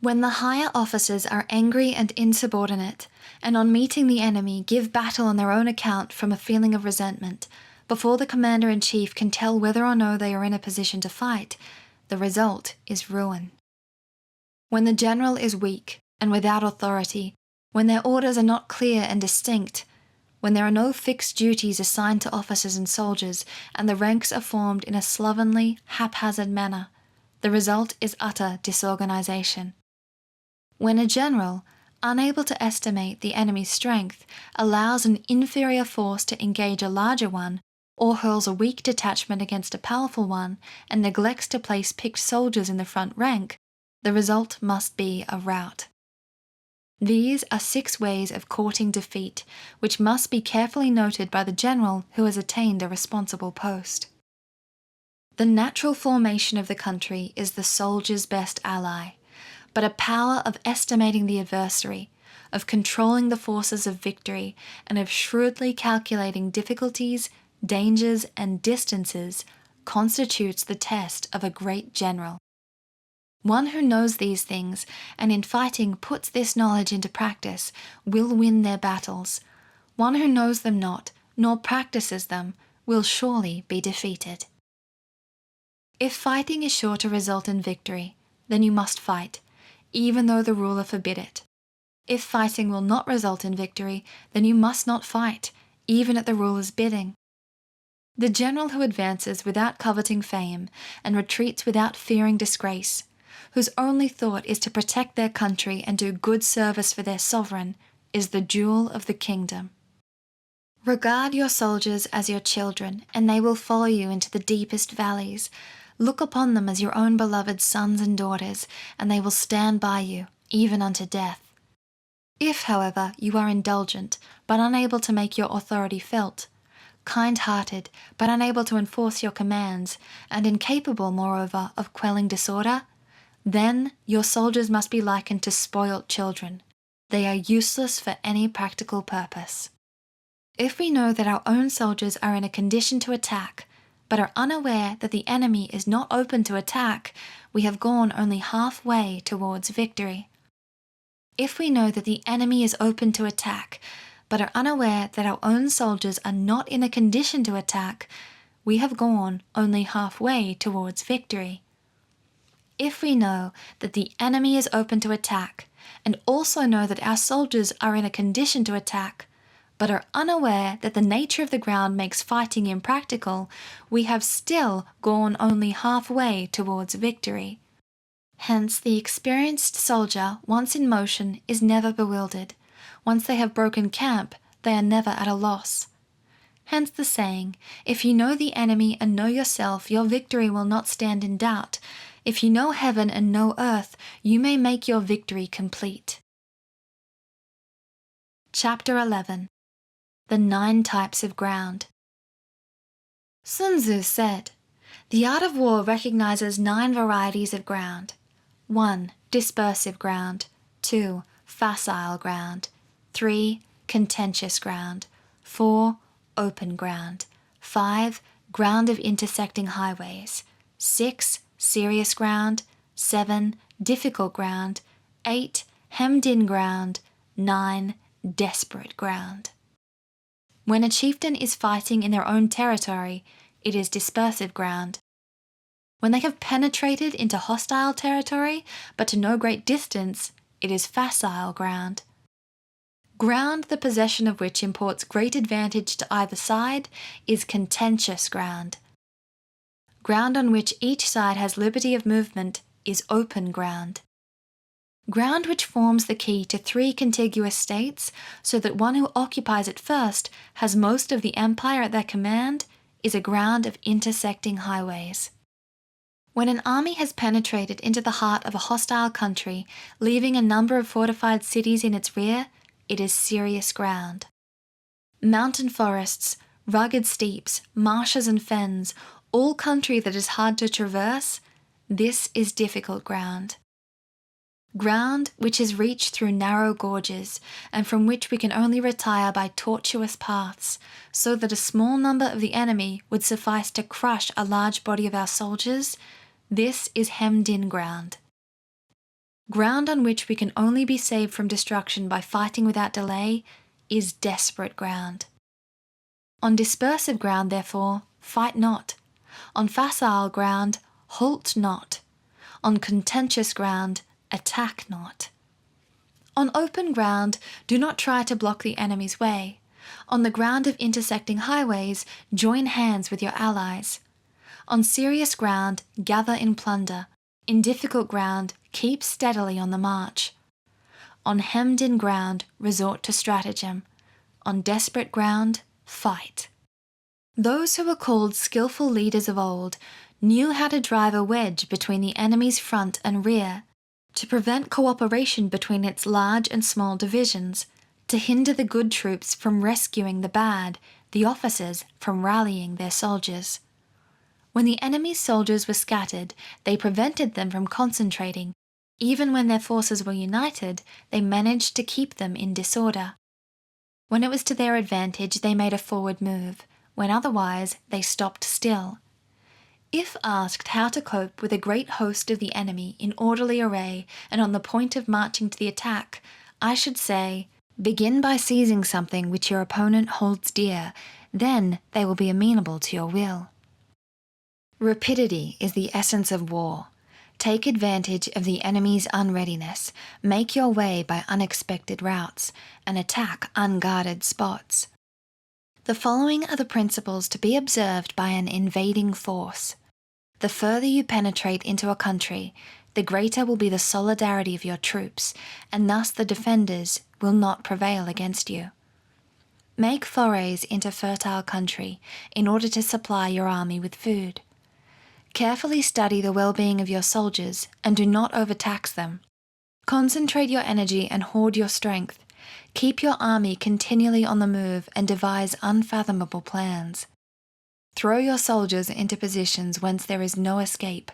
When the higher officers are angry and insubordinate, and on meeting the enemy give battle on their own account from a feeling of resentment, before the commander-in-chief can tell whether or no they are in a position to fight, the result is ruin. When the general is weak and without authority, when their orders are not clear and distinct, when there are no fixed duties assigned to officers and soldiers, and the ranks are formed in a slovenly, haphazard manner, the result is utter disorganization. When a general, unable to estimate the enemy's strength, allows an inferior force to engage a larger one, or hurls a weak detachment against a powerful one, and neglects to place picked soldiers in the front rank, the result must be a rout. These are 6 ways of courting defeat, which must be carefully noted by the general who has attained a responsible post. The natural formation of the country is the soldier's best ally, but a power of estimating the adversary, of controlling the forces of victory, and of shrewdly calculating difficulties, dangers, and distances constitutes the test of a great general. One who knows these things, and in fighting puts this knowledge into practice, will win their battles. One who knows them not, nor practices them, will surely be defeated. If fighting is sure to result in victory, then you must fight, even though the ruler forbid it. If fighting will not result in victory, then you must not fight, even at the ruler's bidding. The general who advances without coveting fame, and retreats without fearing disgrace, whose only thought is to protect their country and do good service for their sovereign, is the jewel of the kingdom. Regard your soldiers as your children, and they will follow you into the deepest valleys. Look upon them as your own beloved sons and daughters, and they will stand by you, even unto death. If, however, you are indulgent, but unable to make your authority felt, kind-hearted, but unable to enforce your commands, and incapable, moreover, of quelling disorder, then your soldiers must be likened to spoilt children. They are useless for any practical purpose. If we know that our own soldiers are in a condition to attack, but are unaware that the enemy is not open to attack, we have gone only halfway towards victory. If we know that the enemy is open to attack, but are unaware that our own soldiers are not in a condition to attack, we have gone only halfway towards victory. If we know that the enemy is open to attack, and also know that our soldiers are in a condition to attack, but are unaware that the nature of the ground makes fighting impractical, we have still gone only halfway towards victory. Hence, the experienced soldier, once in motion, is never bewildered. Once they have broken camp, they are never at a loss. Hence the saying, if you know the enemy and know yourself, your victory will not stand in doubt. If you know heaven and know earth, you may make your victory complete. Chapter 11. The 9 Types of Ground. Sun Tzu said, "The art of war recognizes 9 varieties of ground. 1. Dispersive ground. 2. Facile ground. 3. Contentious ground. 4. Open ground. 5. Ground of intersecting highways. 6. Serious ground. 7. difficult ground, 8, hemmed-in ground, 9, desperate ground. When a chieftain is fighting in their own territory, it is dispersive ground. When they have penetrated into hostile territory, but to no great distance, it is facile ground. Ground the possession of which imports great advantage to either side is contentious ground. Ground on which each side has liberty of movement is open ground. Ground which forms the key to 3 contiguous states, so that one who occupies it first has most of the empire at their command, is a ground of intersecting highways. When an army has penetrated into the heart of a hostile country, leaving a number of fortified cities in its rear, it is serious ground. Mountain forests, rugged steeps, marshes and fens, all country that is hard to traverse, this is difficult ground. Ground which is reached through narrow gorges, and from which we can only retire by tortuous paths, so that a small number of the enemy would suffice to crush a large body of our soldiers, this is hemmed-in ground. Ground on which we can only be saved from destruction by fighting without delay is desperate ground. On dispersive ground, therefore, fight not. On facile ground, halt not. On contentious ground, attack not. On open ground, do not try to block the enemy's way. On the ground of intersecting highways, join hands with your allies. On serious ground, gather in plunder. In difficult ground, keep steadily on the march. On hemmed-in ground, resort to stratagem. On desperate ground, fight. Those who were called skillful leaders of old knew how to drive a wedge between the enemy's front and rear, to prevent cooperation between its large and small divisions, to hinder the good troops from rescuing the bad, the officers from rallying their soldiers. When the enemy's soldiers were scattered, they prevented them from concentrating. Even when their forces were united, they managed to keep them in disorder. When it was to their advantage, they made a forward move. When otherwise, they stopped still. If asked how to cope with a great host of the enemy in orderly array and on the point of marching to the attack, I should say, begin by seizing something which your opponent holds dear, then they will be amenable to your will. Rapidity is the essence of war. Take advantage of the enemy's unreadiness, make your way by unexpected routes, and attack unguarded spots. The following are the principles to be observed by an invading force. The further you penetrate into a country, the greater will be the solidarity of your troops, and thus the defenders will not prevail against you. Make forays into fertile country in order to supply your army with food. Carefully study the well-being of your soldiers and do not overtax them. Concentrate your energy and hoard your strength. Keep your army continually on the move and devise unfathomable plans. Throw your soldiers into positions whence there is no escape,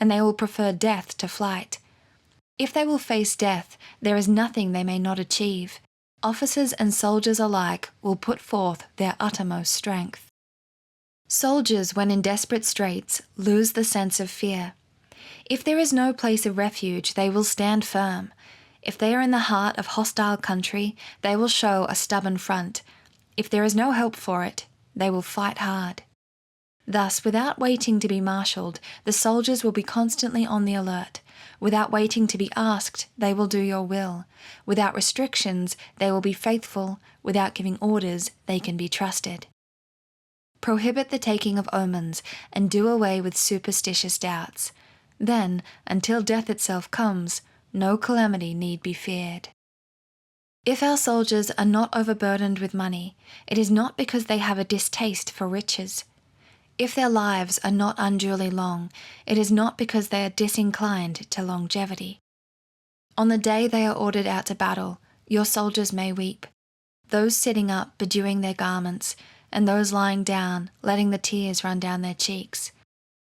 and they will prefer death to flight. If they will face death, there is nothing they may not achieve. Officers and soldiers alike will put forth their uttermost strength. Soldiers, when in desperate straits, lose the sense of fear. If there is no place of refuge, they will stand firm. If they are in the heart of hostile country, they will show a stubborn front. If there is no help for it, they will fight hard. Thus, without waiting to be marshalled, the soldiers will be constantly on the alert. Without waiting to be asked, they will do your will. Without restrictions, they will be faithful. Without giving orders, they can be trusted. Prohibit the taking of omens, and do away with superstitious doubts. Then, until death itself comes, no calamity need be feared. If our soldiers are not overburdened with money, it is not because they have a distaste for riches. If their lives are not unduly long, it is not because they are disinclined to longevity. On the day they are ordered out to battle, your soldiers may weep, those sitting up bedewing their garments, and those lying down, letting the tears run down their cheeks.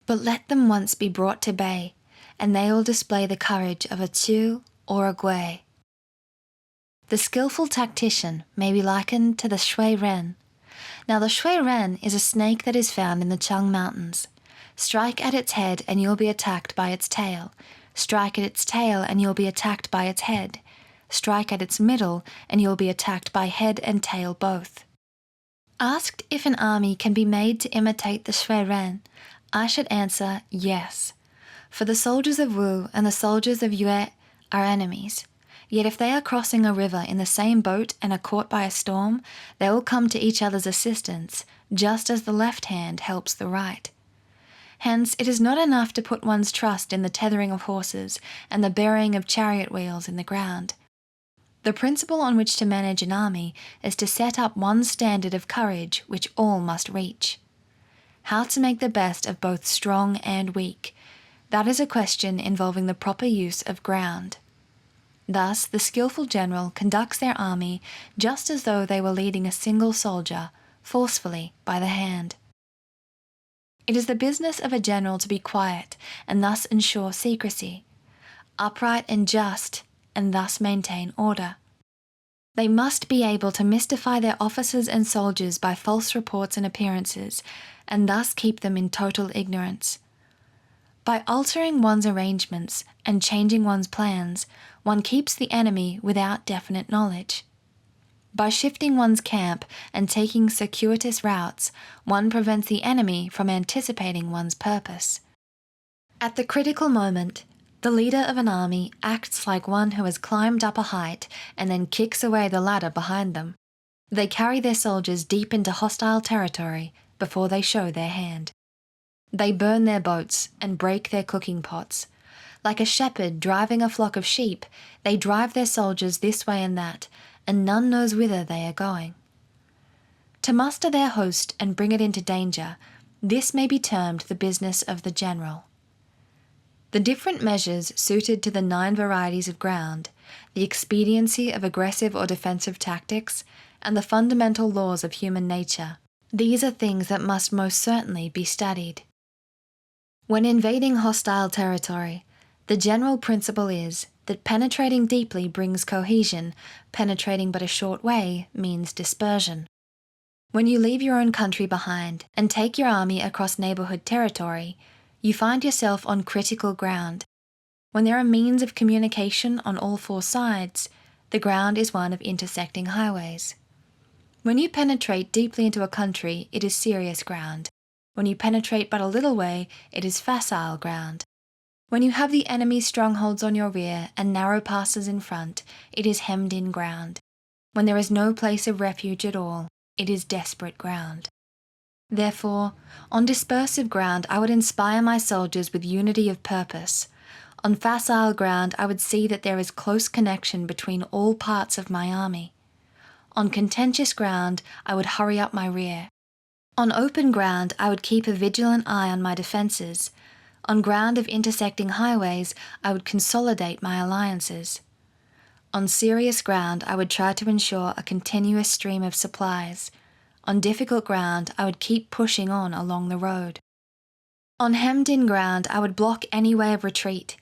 But let them once be brought to bay, and they will display the courage of a Tzu or a Gui. The skillful tactician may be likened to the shui ren. Now the shui ren is a snake that is found in the Chang Mountains. Strike at its head and you'll be attacked by its tail. Strike at its tail and you'll be attacked by its head. Strike at its middle and you'll be attacked by head and tail both. Asked if an army can be made to imitate the Shui Ren, I should answer yes. For the soldiers of Wu and the soldiers of Yue are enemies. Yet if they are crossing a river in the same boat and are caught by a storm, they will come to each other's assistance, just as the left hand helps the right. Hence, it is not enough to put one's trust in the tethering of horses and the burying of chariot wheels in the ground. The principle on which to manage an army is to set up one standard of courage which all must reach. How to make the best of both strong and weak, that is a question involving the proper use of ground. Thus, the skillful general conducts their army just as though they were leading a single soldier, forcefully by the hand. It is the business of a general to be quiet and thus ensure secrecy, upright and just, and thus maintain order. They must be able to mystify their officers and soldiers by false reports and appearances, and thus keep them in total ignorance. By altering one's arrangements and changing one's plans, one keeps the enemy without definite knowledge. By shifting one's camp and taking circuitous routes, one prevents the enemy from anticipating one's purpose. At the critical moment, the leader of an army acts like one who has climbed up a height and then kicks away the ladder behind them. They carry their soldiers deep into hostile territory before they show their hand. They burn their boats and break their cooking pots. Like a shepherd driving a flock of sheep, they drive their soldiers this way and that, and none knows whither they are going. To muster their host and bring it into danger, this may be termed the business of the general. The different measures suited to the 9 varieties of ground, the expediency of aggressive or defensive tactics, and the fundamental laws of human nature, these are things that must most certainly be studied. When invading hostile territory, the general principle is that penetrating deeply brings cohesion, penetrating but a short way means dispersion. When you leave your own country behind and take your army across neighborhood territory, you find yourself on critical ground. When there are means of communication on all 4 sides, the ground is one of intersecting highways. When you penetrate deeply into a country, it is serious ground. When you penetrate but a little way, it is facile ground. When you have the enemy's strongholds on your rear and narrow passes in front, it is hemmed-in ground. When there is no place of refuge at all, it is desperate ground. Therefore, on dispersive ground I would inspire my soldiers with unity of purpose. On facile ground I would see that there is close connection between all parts of my army. On contentious ground I would hurry up my rear. On open ground I would keep a vigilant eye on my defences. On ground of intersecting highways, I would consolidate my alliances. On serious ground, I would try to ensure a continuous stream of supplies. On difficult ground, I would keep pushing on along the road. On hemmed-in ground, I would block any way of retreat.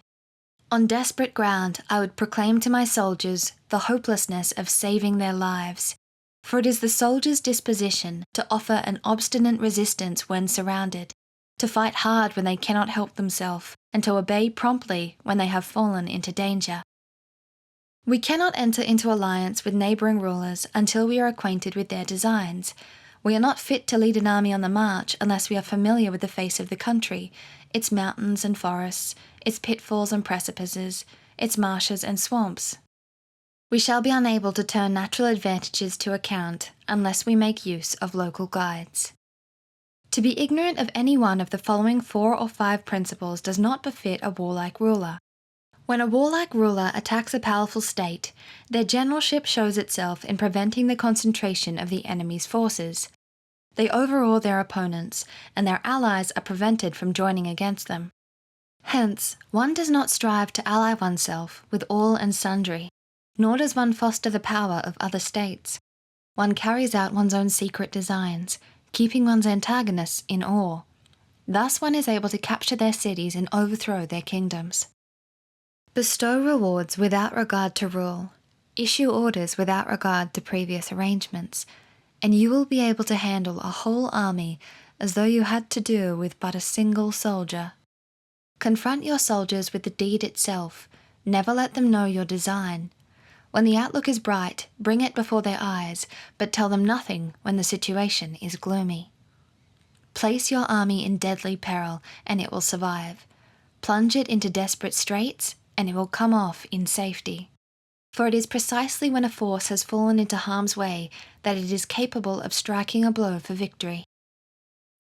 On desperate ground, I would proclaim to my soldiers the hopelessness of saving their lives. For it is the soldier's disposition to offer an obstinate resistance when surrounded, to fight hard when they cannot help themselves, and to obey promptly when they have fallen into danger. We cannot enter into alliance with neighbouring rulers until we are acquainted with their designs. We are not fit to lead an army on the march unless we are familiar with the face of the country, its mountains and forests, its pitfalls and precipices, its marshes and swamps. We shall be unable to turn natural advantages to account unless we make use of local guides. To be ignorant of any one of the following 4 or 5 principles does not befit a warlike ruler. When a warlike ruler attacks a powerful state, their generalship shows itself in preventing the concentration of the enemy's forces. They overawe their opponents, and their allies are prevented from joining against them. Hence, one does not strive to ally oneself with all and sundry, nor does one foster the power of other states. One carries out one's own secret designs, keeping one's antagonists in awe. Thus one is able to capture their cities and overthrow their kingdoms. Bestow rewards without regard to rule. Issue orders without regard to previous arrangements, and you will be able to handle a whole army as though you had to do with but a single soldier. Confront your soldiers with the deed itself. Never let them know your design. When the outlook is bright, bring it before their eyes, but tell them nothing when the situation is gloomy. Place your army in deadly peril, and it will survive. Plunge it into desperate straits, and it will come off in safety. For it is precisely when a force has fallen into harm's way that it is capable of striking a blow for victory.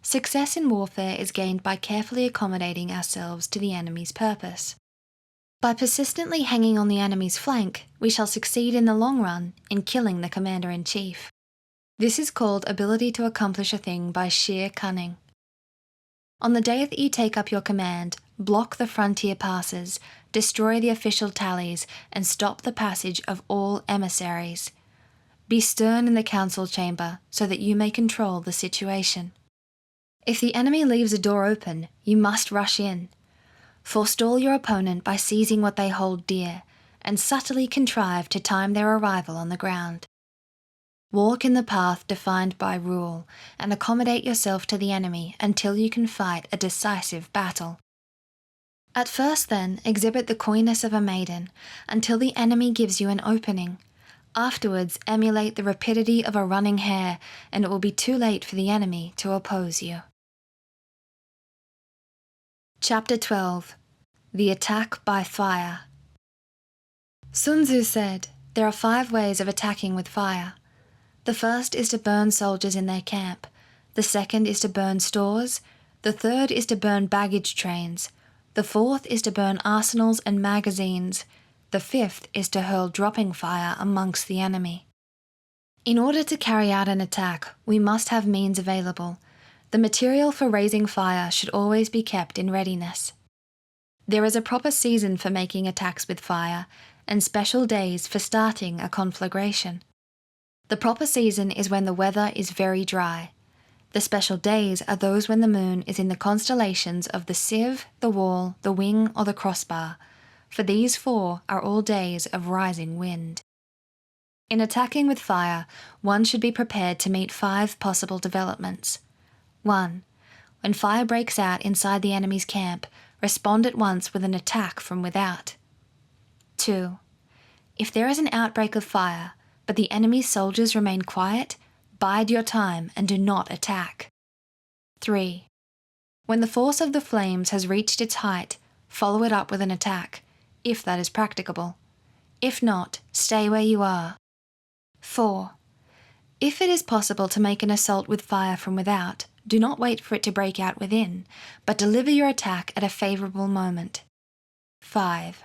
Success in warfare is gained by carefully accommodating ourselves to the enemy's purpose. By persistently hanging on the enemy's flank, we shall succeed in the long run in killing the commander-in-chief. This is called ability to accomplish a thing by sheer cunning. On the day that you take up your command, block the frontier passes, destroy the official tallies, and stop the passage of all emissaries. Be stern in the council chamber so that you may control the situation. If the enemy leaves a door open, you must rush in. Forestall your opponent by seizing what they hold dear, and subtly contrive to time their arrival on the ground. Walk in the path defined by rule, and accommodate yourself to the enemy until you can fight a decisive battle. At first, then, exhibit the coyness of a maiden, until the enemy gives you an opening. Afterwards, emulate the rapidity of a running hare, and it will be too late for the enemy to oppose you. Chapter 12. The Attack by Fire. Sun Tzu said, "There are 5 ways of attacking with fire. The first is to burn soldiers in their camp. The second is to burn stores. The third is to burn baggage trains. The fourth is to burn arsenals and magazines. The fifth is to hurl dropping fire amongst the enemy." In order to carry out an attack, we must have means available. The material for raising fire should always be kept in readiness. There is a proper season for making attacks with fire, and special days for starting a conflagration. The proper season is when the weather is very dry. The special days are those when the moon is in the constellations of the sieve, the wall, the wing, or the crossbar, for these 4 are all days of rising wind. In attacking with fire, one should be prepared to meet 5 possible developments. 1. When fire breaks out inside the enemy's camp, respond at once with an attack from without. 2. If there is an outbreak of fire, but the enemy's soldiers remain quiet, bide your time and do not attack. 3. When the force of the flames has reached its height, follow it up with an attack, if that is practicable. If not, stay where you are. 4. If it is possible to make an assault with fire from without, do not wait for it to break out within, but deliver your attack at a favourable moment. 5.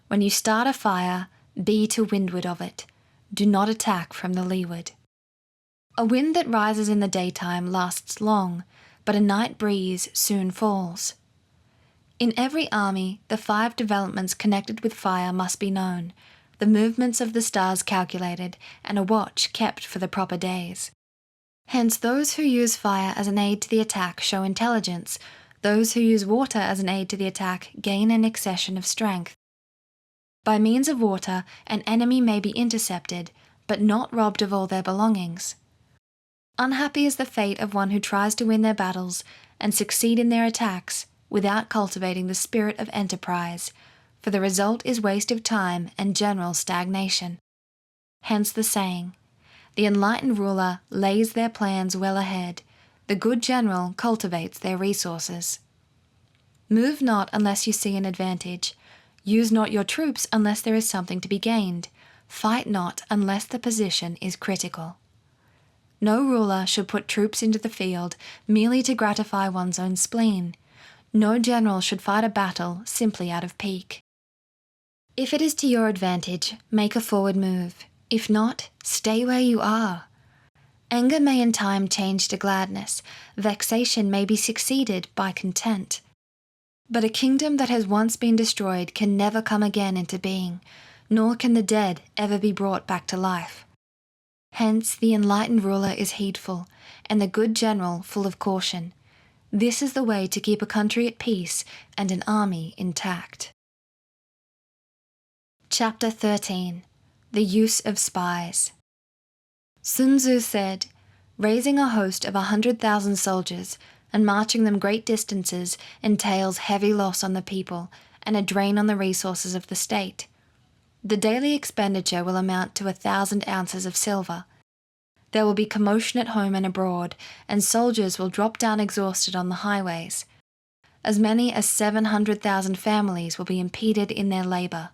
When you start a fire, be to windward of it. Do not attack from the leeward. A wind that rises in the daytime lasts long, but a night breeze soon falls. In every army, the 5 developments connected with fire must be known, the movements of the stars calculated, and a watch kept for the proper days. Hence, those who use fire as an aid to the attack show intelligence. Those who use water as an aid to the attack gain an accession of strength. By means of water, an enemy may be intercepted, but not robbed of all their belongings. Unhappy is the fate of one who tries to win their battles and succeed in their attacks without cultivating the spirit of enterprise, for the result is waste of time and general stagnation. Hence the saying, "The enlightened ruler lays their plans well ahead, the good general cultivates their resources." Move not unless you see an advantage. Use not your troops unless there is something to be gained. Fight not unless the position is critical. No ruler should put troops into the field merely to gratify one's own spleen. No general should fight a battle simply out of pique. If it is to your advantage, make a forward move. If not, stay where you are. Anger may in time change to gladness. Vexation may be succeeded by content. But a kingdom that has once been destroyed can never come again into being, nor can the dead ever be brought back to life. Hence, the enlightened ruler is heedful, and the good general full of caution. This is the way to keep a country at peace and an army intact. Chapter 13. The Use of Spies. Sun Tzu said, "Raising a host of 100,000 soldiers, and marching them great distances entails heavy loss on the people and a drain on the resources of the state. The daily expenditure will amount to 1,000 ounces of silver. There will be commotion at home and abroad, and soldiers will drop down exhausted on the highways. As many as 700,000 families will be impeded in their labour.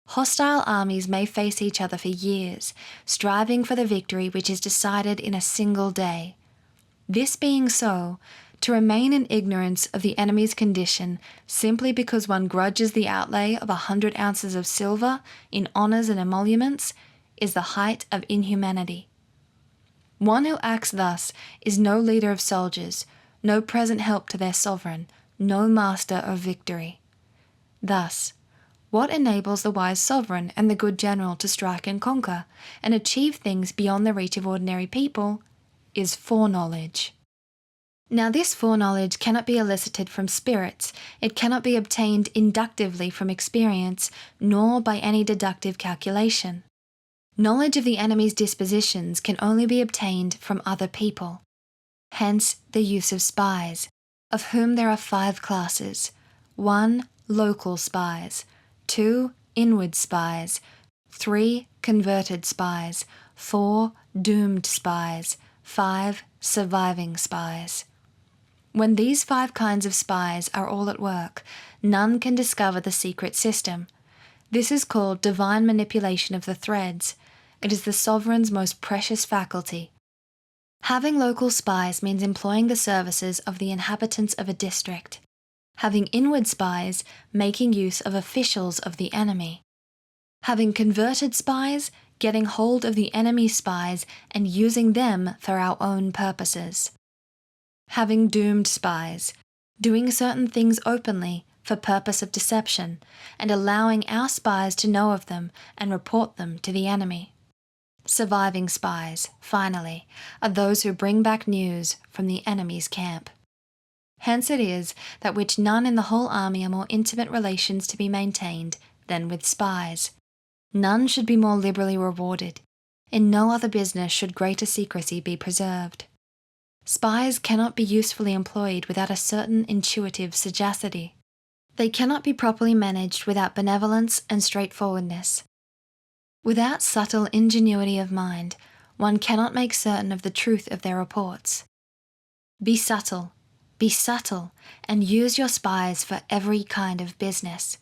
Hostile armies may face each other for years, striving for the victory which is decided in a single day. This being so, to remain in ignorance of the enemy's condition simply because one grudges the outlay of 100 ounces of silver in honours and emoluments is the height of inhumanity. One who acts thus is no leader of soldiers, no present help to their sovereign, no master of victory. Thus, what enables the wise sovereign and the good general to strike and conquer, and achieve things beyond the reach of ordinary people, is foreknowledge. Now this foreknowledge cannot be elicited from spirits, it cannot be obtained inductively from experience, nor by any deductive calculation. Knowledge of the enemy's dispositions can only be obtained from other people. Hence the use of spies, of whom there are 5 classes. 1. Local spies. 2. Inward spies. 3. Converted spies. 4. Doomed spies. 5. Surviving spies. When these 5 kinds of spies are all at work, none can discover the secret system. This is called divine manipulation of the threads. It is the sovereign's most precious faculty. Having local spies means employing the services of the inhabitants of a district. Having inward spies, making use of officials of the enemy. Having converted spies, getting hold of the enemy's spies and using them for our own purposes. Having doomed spies, doing certain things openly for purpose of deception, and allowing our spies to know of them and report them to the enemy. Surviving spies, finally, are those who bring back news from the enemy's camp. Hence it is that with none in the whole army are more intimate relations to be maintained than with spies. None should be more liberally rewarded. In no other business should greater secrecy be preserved. Spies cannot be usefully employed without a certain intuitive sagacity. They cannot be properly managed without benevolence and straightforwardness. Without subtle ingenuity of mind, one cannot make certain of the truth of their reports. Be subtle, and use your spies for every kind of business.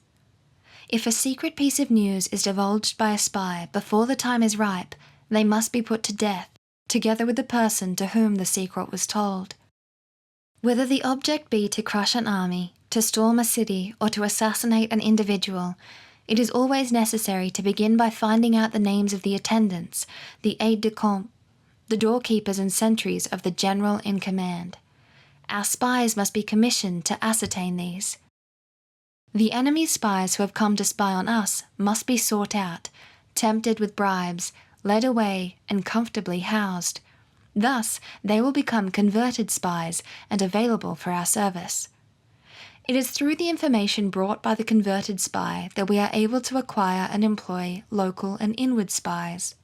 If a secret piece of news is divulged by a spy before the time is ripe, they must be put to death, together with the person to whom the secret was told. Whether the object be to crush an army, to storm a city, or to assassinate an individual, it is always necessary to begin by finding out the names of the attendants, the aides-de-camp, the doorkeepers and sentries of the general in command. Our spies must be commissioned to ascertain these. The enemy's spies who have come to spy on us must be sought out, tempted with bribes, led away, and comfortably housed. Thus, they will become converted spies and available for our service. It is through the information brought by the converted spy that we are able to acquire and employ local and inward spies.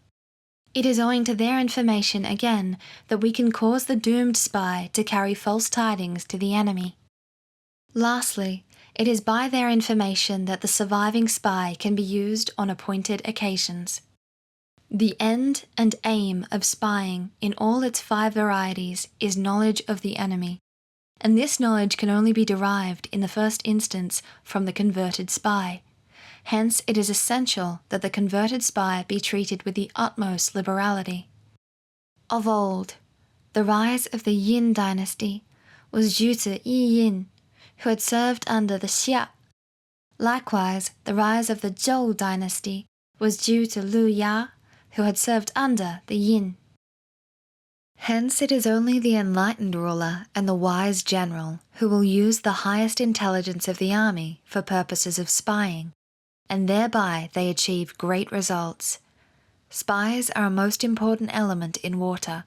It is owing to their information, again, that we can cause the doomed spy to carry false tidings to the enemy. Lastly, it is by their information that the surviving spy can be used on appointed occasions. The end and aim of spying in all its 5 varieties is knowledge of the enemy, and this knowledge can only be derived in the first instance from the converted spy. Hence it is essential that the converted spy be treated with the utmost liberality. Of old, the rise of the Yin dynasty was due to Yi Yin, who had served under the Xia. Likewise, the rise of the Zhou dynasty was due to Lu Ya, who had served under the Yin. Hence it is only the enlightened ruler and the wise general who will use the highest intelligence of the army for purposes of spying, and thereby they achieve great results. Spies are a most important element in water,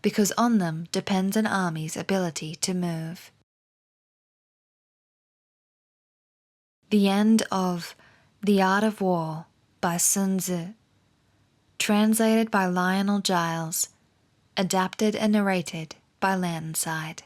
because on them depends an army's ability to move. The End of The Art of War by Sun Tzu. Translated by Lionel Giles. Adapted and narrated by Lanternside.